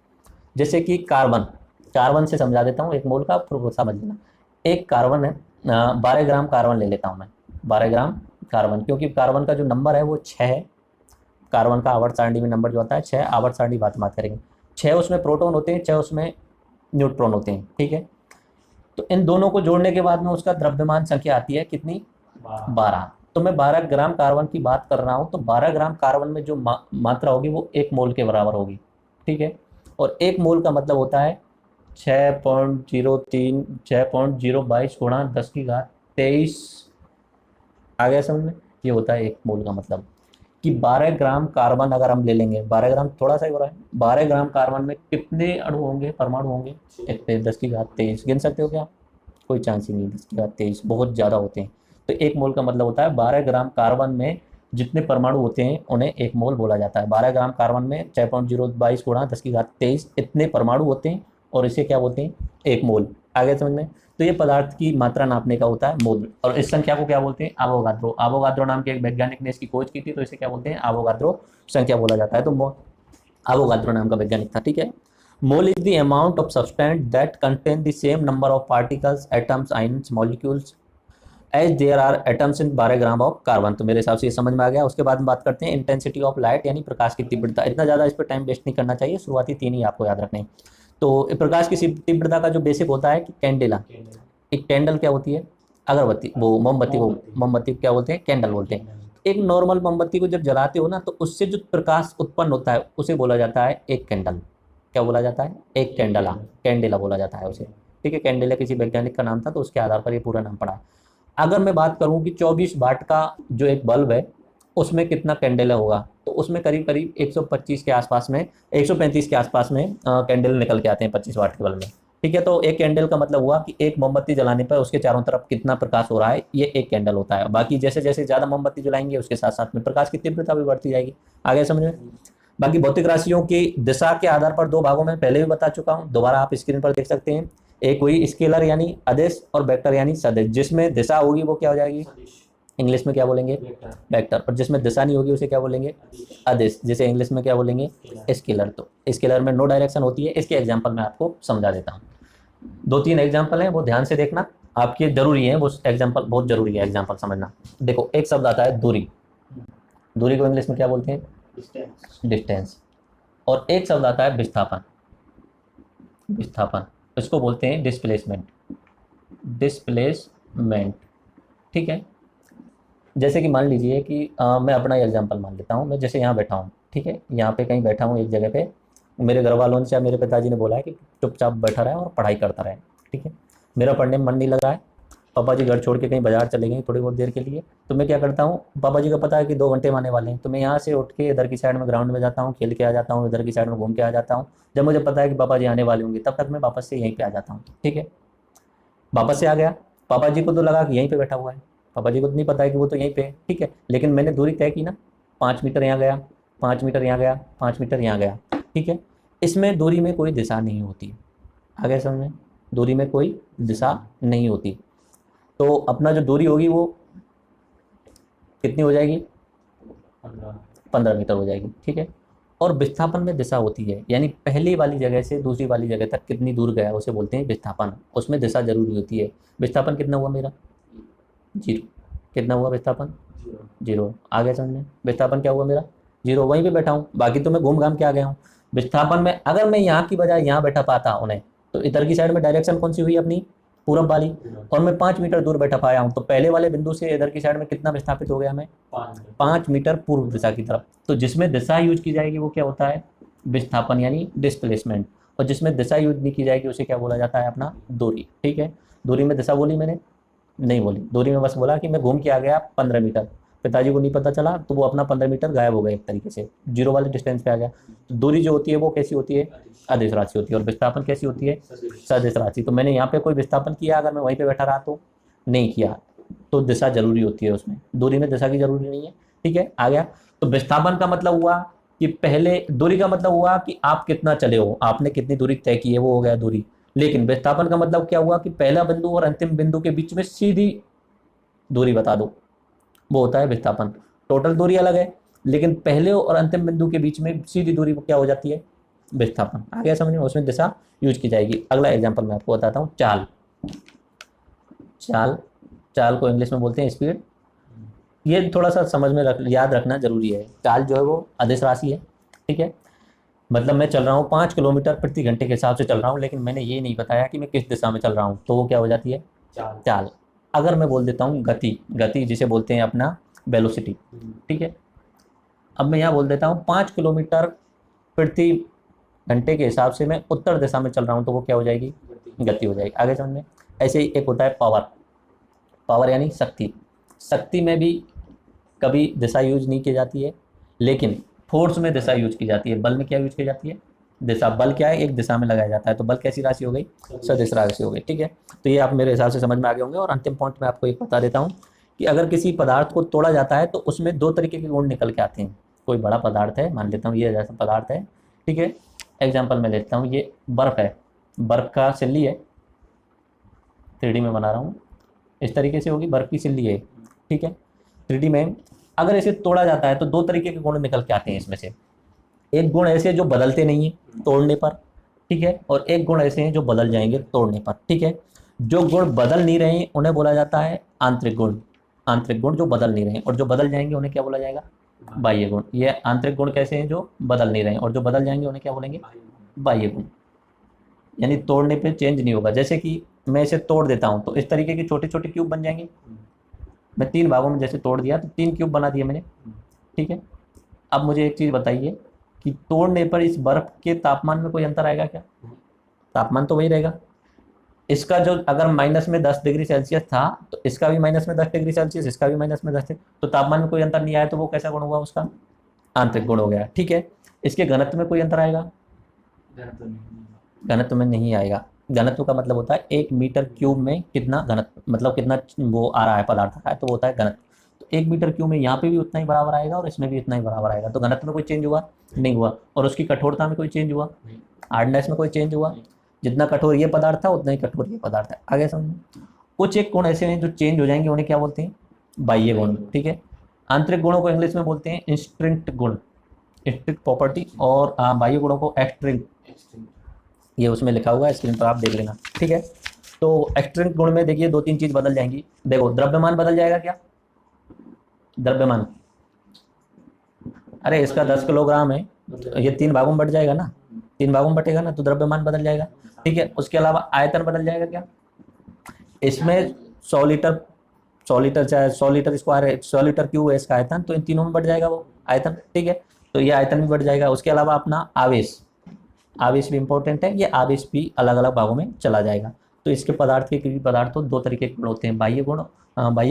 जैसे कि कार्बन, कार्बन से समझा देता हूँ, एक मोल का फिर वो समझ लेना। एक कार्बन है, 12 ग्राम कार्बन ले लेता हूँ मैं, 12 ग्राम कार्बन, क्योंकि कार्बन का जो नंबर है वो 6 है। कार्बन का आवर्त सारणी में नंबर जो आता है 6, आवर्त सारणी बात करेंगे। 6 उसमें प्रोटॉन होते हैं, 6 उसमें न्यूट्रॉन होते हैं, ठीक है। तो इन दोनों को जोड़ने के बाद में उसका द्रव्यमान संख्या आती है कितनी, 12। तो मैं 12 ग्राम कार्बन की बात कर रहा हूँ, तो 12 ग्राम कार्बन में जो मात्रा होगी वो 1 मोल के बराबर होगी, ठीक है। और 1 मोल का मतलब होता है 6.03, 6.022 गुणा 10⁻23, आ गया समझ में। ये होता है 1 मोल का मतलब, कि 12 ग्राम कार्बन अगर हम ले लेंगे, 12 ग्राम थोड़ा सा ही हो रहा है, 12 ग्राम कार्बन में कितने अणु होंगे, परमाणु होंगे, इतने, 10⁻23। गिन सकते हो क्या, कोई चांस ही नहीं, 10⁻23 बहुत ज़्यादा होते हैं। तो 1 मोल का मतलब होता है 12 ग्राम कार्बन में जितने परमाणु होते हैं उन्हें 1 मोल बोला जाता है। 12 ग्राम कार्बन में 6.022 गुणा 10⁻23 इतने परमाणु होते हैं, और इसे क्या बोलते हैं, 1 मोल। आगे समझ में। तो ये पदार्थ की मात्रा नापने का होता है मोल, और इस संख्या को क्या बोलते हैं, आवोगाद्रो। आवोगाद्रो नाम के एक वैज्ञानिक ने इसकी खोज की थी, तो इसे क्या बोलते हैं, आवोगाद्रो संख्या बोला जाता है। तो आवोगाद्रो नाम का वैज्ञानिक था, ठीक है। Mole is the amount of substance that contain the same number of particles, atoms, ions, molecules as there are atoms in 12 gram of carbon. तो मेरे हिसाब से ये समझ में आ गया। उसके बाद में बात करते हैं इंटेंसिटी ऑफ लाइट, यानी प्रकाश की तीव्रता। इतना ज़्यादा इस पर टाइम वेस्ट नहीं करना चाहिए, शुरुआती 3 ही आपको याद रखने। तो प्रकाश की तीव्रता का जो बेसिक होता है कि कैंडेला, एक कैंडल क्या होती है, अगरबत्ती, वो मोमबत्ती, वो मोमबत्ती क्या बोलते हैं, कैंडल बोलते हैं। एक नॉर्मल मोमबत्ती को जब जलाते हो ना, तो उससे जो प्रकाश उत्पन्न होता है उसे बोला जाता है एक कैंडल। क्या बोला जाता है, एक कैंडला, कैंडेला बोला जाता है उसे, ठीक है। कैंडेला किसी वैज्ञानिक का नाम था, तो उसके आधार पर ये पूरा नाम पड़ा। अगर मैं बात करूं कि 24 वाट का जो एक बल्ब है उसमें कितना कैंडेला होगा, तो उसमें करीब करीब 125 के आसपास में, 135 के आसपास में कैंडल निकल के आते हैं 25 वाट के बल्ब में, ठीक है। तो एक कैंडल का मतलब हुआ कि एक मोमबत्ती जलाने पर उसके चारों तरफ कितना प्रकाश हो रहा है, ये एक कैंडल होता है। बाकी जैसे जैसे ज़्यादा मोमबत्ती जलाएंगे उसके साथ साथ में प्रकाश की तीव्रता भी बढ़ती जाएगी। आगे समझ में। बाकी भौतिक राशियों की दिशा के आधार पर 2 भागों में पहले भी बता चुका हूँ, दोबारा आप स्क्रीन पर देख सकते हैं। एक हुई स्केलर यानी अदिश, और वेक्टर यानी सदिश। जिसमें दिशा होगी वो क्या हो जाएगी, इंग्लिश में क्या बोलेंगे? वेक्टर। और जिसमें दिशा नहीं होगी उसे क्या बोलेंगे? अदिश, जिसे इंग्लिश में क्या बोलेंगे? स्केलर। तो स्केलर में नो डायरेक्शन होती है। इसके एग्जाम्पल मैं आपको समझा देता हूँ। 2-3 एग्जाम्पल हैं, वो ध्यान से देखना, आपके जरूरी है, वो एग्जाम्पल बहुत जरूरी है, एग्जाम्पल समझना। देखो, एक शब्द आता है दूरी। दूरी को इंग्लिश में क्या बोलते हैं? डिस्टेंस। और एक शब्द आता है विस्थापन। विस्थापन, इसको बोलते हैं डिस्प्लेसमेंट। डिस्प्लेसमेंट, ठीक है। जैसे कि मान लीजिए कि मैं अपना एग्जांपल मान लेता हूँ। मैं जैसे यहाँ बैठा हूँ, ठीक है, यहाँ पे कहीं बैठा हूँ एक जगह पे। मेरे घर वालों ने या मेरे पिताजी ने बोला है कि चुपचाप बैठा रहे और पढ़ाई करता रहे, ठीक है। मेरा पढ़ने में मन नहीं लग रहा है। पापा जी घर छोड़ के कहीं बाजार चले गए थोड़ी बहुत देर के लिए, तो मैं क्या करता हूँ, पापा जी को पता है कि 2 घंटे में आने वाले हैं, तो मैं यहाँ से उठ के इधर की साइड में ग्राउंड में जाता हूँ, खेल के आ जाता हूँ, इधर की साइड में घूम के आ जाता हूँ। जब मुझे पता है कि पापा जी आने वाले होंगे, तब तक मैं वापस से यहीं पे आ जाता हूँ, ठीक है। वापस से आ गया, पापा जी को तो लगा कि यहीं पे बैठा हुआ है, पापा जी को तो नहीं पता है कि वो तो यहीं पे है, ठीक है। लेकिन मैंने दूरी तय की ना, 5 मीटर यहाँ गया, 5 मीटर यहाँ गया, 5 मीटर यहाँ गया, ठीक है। इसमें दूरी में कोई दिशा नहीं होती। आगे समझ में? दूरी में कोई दिशा नहीं होती। तो अपना जो दूरी होगी वो कितनी हो जाएगी? 15 मीटर हो जाएगी, ठीक है। और विस्थापन में दिशा होती है, यानी पहली वाली जगह से दूसरी वाली जगह तक कितनी दूर गया उसे बोलते हैं विस्थापन। उसमें दिशा जरूरी होती है। विस्थापन कितना हुआ मेरा? 0। कितना हुआ विस्थापन? 0। आगे समझ में? विस्थापन क्या हुआ मेरा? 0। वहीं पे बैठा हूँ, बाकी तो मैं घूम घाम के आ गया हूँ। विस्थापन में अगर मैं यहाँ की बजाय यहाँ बैठा पाता उन्हें, तो इधर की साइड में डायरेक्शन कौन सी हुई अपनी? पूरब वाली। और मैं 5 मीटर दूर बैठा पाया हूँ, तो पहले वाले बिंदु से इधर की साइड में कितना विस्थापित हो गया मैं? 5 मीटर पूर्व दिशा की तरफ। तो जिसमें दिशा यूज की जाएगी वो क्या होता है? विस्थापन, यानी डिस्प्लेसमेंट। और जिसमें दिशा यूज नहीं की जाएगी उसे क्या बोला जाता है? अपना दूरी, ठीक है। दूरी में दिशा बोली मैंने? नहीं बोली। दूरी में बस बोला कि मैं घूम के आ गया 15 मीटर। पिताजी को नहीं पता चला, तो वो अपना 15 मीटर गायब हो गए, एक तरीके से 0 वाले डिस्टेंस पे आ गया। तो दूरी जो होती है वो कैसी होती है? अदिश राशि होती है। और विस्थापन कैसी होती है? सदिश राशि। तो मैंने यहाँ पे कोई विस्थापन किया, अगर मैं वहीं पे बैठा रहा तो? नहीं किया। तो दिशा जरूरी होती है उसमें, दूरी में दिशा की जरूरी नहीं है, ठीक है। आ गया। तो विस्थापन का मतलब हुआ कि पहले, दूरी का मतलब हुआ कि आप कितना चले हो, आपने कितनी दूरी तय की है, वो हो गया दूरी। लेकिन विस्थापन का मतलब क्या हुआ कि पहला बिंदु और अंतिम बिंदु के बीच में सीधी दूरी बता दो, वो होता है विस्थापन। टोटल दूरी अलग है, लेकिन पहले और अंतिम बिंदु के बीच में सीधी दूरी क्या हो जाती है? विस्थापन। आ गया समझ में? उसमें दिशा यूज की जाएगी। अगला एग्जांपल मैं आपको बताता हूँ, चाल। चाल, चाल को इंग्लिश में बोलते हैं स्पीड। ये थोड़ा सा समझ में याद रखना जरूरी है। चाल जो है वो अदिश राशि है, ठीक है। मतलब मैं चल रहा हूँ 5 किलोमीटर प्रति घंटे के हिसाब से चल रहा हूँ, लेकिन मैंने ये नहीं बताया कि मैं किस दिशा में चल रहा हूँ, तो वो क्या हो जाती है? चाल। अगर मैं बोल देता हूँ गति, गति जिसे बोलते हैं अपना वेलोसिटी, ठीक है। अब मैं यहाँ बोल देता हूँ 5 किलोमीटर प्रति घंटे के हिसाब से मैं उत्तर दिशा में चल रहा हूँ, तो वो क्या हो जाएगी? गति हो जाएगी। आगे समझ में? ऐसे ही एक होता है पावर। पावर यानी शक्ति। शक्ति में भी कभी दिशा यूज नहीं की जाती है, लेकिन फोर्स में दिशा यूज की जाती है। बल में क्या यूज की जाती है? दिशा। बल क्या है? एक दिशा में लगाया जाता है। तो बल कैसी राशि हो गई? सदिश राशि हो गई, ठीक है। तो ये आप मेरे हिसाब से समझ में आ गए होंगे। और अंतिम पॉइंट मैं आपको एक बता देता हूँ कि अगर किसी पदार्थ को तोड़ा जाता है तो उसमें 2 तरीके के गुण निकल के आते हैं। कोई बड़ा पदार्थ है, मान लेता हूँ ये जैसा पदार्थ है, ठीक है। एग्जाम्पल मैं लेता हूँ, ये बर्फ है, बर्फ का सिल्ली है, 3D में बना रहा हूँ, इस तरीके से होगी, बर्फ की सिल्ली है, ठीक है। 3D में अगर इसे तोड़ा जाता है तो 2 तरीके के गुण निकल के आते हैं इसमें से। एक गुण ऐसे जो बदलते नहीं है तोड़ने पर, ठीक है। और एक गुण ऐसे हैं जो बदल जाएंगे तोड़ने पर, ठीक है। जो गुण बदल नहीं रहे उन्हें बोला जाता है आंतरिक गुण। आंतरिक गुण जो बदल नहीं रहे, और जो बदल जाएंगे उन्हें क्या बोला जाएगा? बाह्य गुण। ये आंतरिक गुण कैसे हैं? जो बदल नहीं रहे, और जो बदल जाएंगे उन्हें क्या बोलेंगे? बाह्य गुण। यानी तोड़ने पे चेंज नहीं होगा। जैसे कि मैं इसे तोड़ देता हूँ तो इस तरीके के छोटे छोटे क्यूब बन जाएंगे। मैं 3 भागों में जैसे तोड़ दिया तो 3 क्यूब बना दिए मैंने, ठीक है। अब मुझे एक चीज़ बताइए कि तोड़ने पर इस बर्फ के तापमान में कोई अंतर आएगा क्या? तापमान तो वही रहेगा। इसका जो अगर माइनस में 10 डिग्री सेल्सियस था, तो इसका भी माइनस में 10 डिग्री सेल्सियस, इसका भी माइनस में 10 डिग्री, तो तापमान में कोई अंतर नहीं आया, तो वो कैसा गुण हुआ उसका? आंतरिक गुण हो गया, ठीक है। इसके घनत्व में कोई अंतर आएगा? घनत्व में नहीं आएगा। घनत्व का मतलब होता है 1 मीटर क्यूब में कितना घनत्व, मतलब कितना वो आ रहा है, पदार्थ आ रहा है, तो वो होता है घनत्व। तो 1 मीटर क्यूब में यहाँ पे भी उतना ही बराबर आएगा और इसमें भी उतना ही बराबर आएगा। तो घनत्व में कोई चेंज हुआ? नहीं हुआ। और उसकी कठोरता में कोई चेंज हुआ? हार्डनेस में कोई चेंज हुआ? जितना कठोर ये पदार्थ था उतना ही कठोर ये पदार्थ है। आगे समझ। कुछ एक गुण ऐसे हैं जो चेंज हो जाएंगे, उन्हें क्या बोलते हैं? बाह्य गुण, ठीक है। आंतरिक गुणों को इंग्लिश में बोलते हैं इंस्ट्रिंक्ट गुण, इंस्ट्रिंक्ट प्रॉपर्टी, और बाह्य गुणों को एक्सट्रिंक्ट, ये उसमें लिखा हुआ है, स्क्रीन पर आप देख लेना, ठीक है। तो एक्सट्रिंक्ट गुण में देखिए दो तीन चीज बदल जाएंगी। देखो द्रव्यमान बदल जाएगा क्या, द्रव्यमान, अरे इसका 10 किलोग्राम है तो ये 3 भागों में बट जाएगा ना, 3 भागों में बटेगा ना, तो द्रव्यमान बदल जाएगा, ठीक है। उसके अलावा आयतन बदल जाएगा क्या, इसमें 100 लीटर, 100 लीटर चाहे 100 लीटर स्क्वायर है, 100 लीटर क्यूब है इसका आयतन, तो इन तीनों में बढ़ जाएगा वो आयतन, ठीक है। तो ये आयतन भी बढ़ जाएगा। उसके अलावा अपना आवेश, आवेश भी इंपॉर्टेंट है, ये आवेश भी अलग अलग भागों में चला जाएगा। तो इसके पदार्थ के किसी पदार्थ तो दो तरीके के गुण होते हैं, बाह्य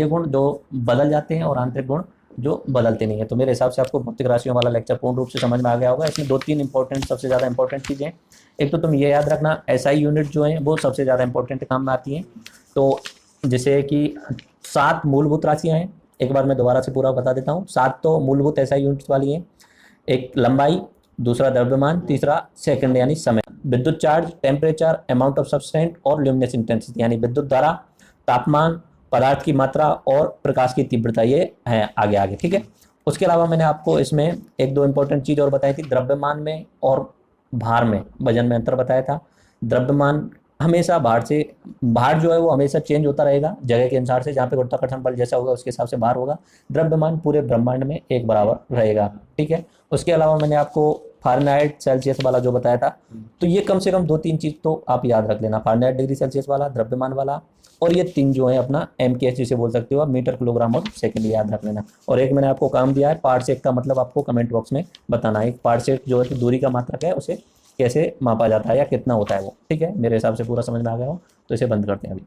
गुण जो बदल जाते हैं और आंतरिक गुण जो बदलते नहीं है। तो मेरे हिसाब से आपको भौतिक राशियों वाला लेक्चर पूर्ण रूप से समझ में आ गया होगा। इसमें दो तीन इंपॉर्टेंट, सबसे ज़्यादा इंपॉर्टेंट चीज़ें, एक तो तुम ये याद रखना एसआई यूनिट जो है वो सबसे ज़्यादा इंपॉर्टेंट काम में आती हैं। तो जैसे कि 7 मूलभूत राशियाँ हैं, एक बार मैं दोबारा से पूरा बता देता हूँ। 7 तो मूलभूत एसआई यूनिट्स वाली हैं, एक लंबाई, दूसरा द्रव्यमान, तीसरा सेकंड यानी समय, विद्युत चार्ज, टेम्परेचर, अमाउंट ऑफ सब्सटेंट और ल्यूमिनेस इंटेंसिटी यानी विद्युत धारा, तापमान, पदार्थ की मात्रा और प्रकाश की तीव्रता, ये है आगे आगे, ठीक है। उसके अलावा मैंने आपको इसमें एक दो इंपॉर्टेंट चीज़ और बताई थी, द्रव्यमान में और भार में, वजन में अंतर बताया था। द्रव्यमान हमेशा भार जो है वो हमेशा चेंज होता रहेगा जगह के अनुसार से, जहाँ पे गुरुत्वाकर्षण बल जैसा होगा उसके हिसाब से भार होगा। द्रव्यमान पूरे ब्रह्मांड में एक बराबर रहेगा, ठीक है। उसके अलावा मैंने आपको फ़ारेनहाइट सेल्सियस वाला जो बताया था, तो ये कम से कम दो तीन चीज़ तो आप याद रख लेना, फ़ारेनहाइट डिग्री सेल्सियस वाला, द्रव्यमान वाला, और ये तीन जो है अपना MKS जिसे बोल सकते हो आप, मीटर, किलोग्राम और सेकंड, याद रख लेना। और एक मैंने आपको काम दिया है पार्सेक का मतलब आपको कमेंट बॉक्स में बताना है, पार्सेक जो है दूरी का मात्रक है, उसे कैसे मापा जाता है या कितना होता है वो, ठीक है। मेरे हिसाब से पूरा समझ में आ गया हो, तो इसे बंद करते हैं अभी।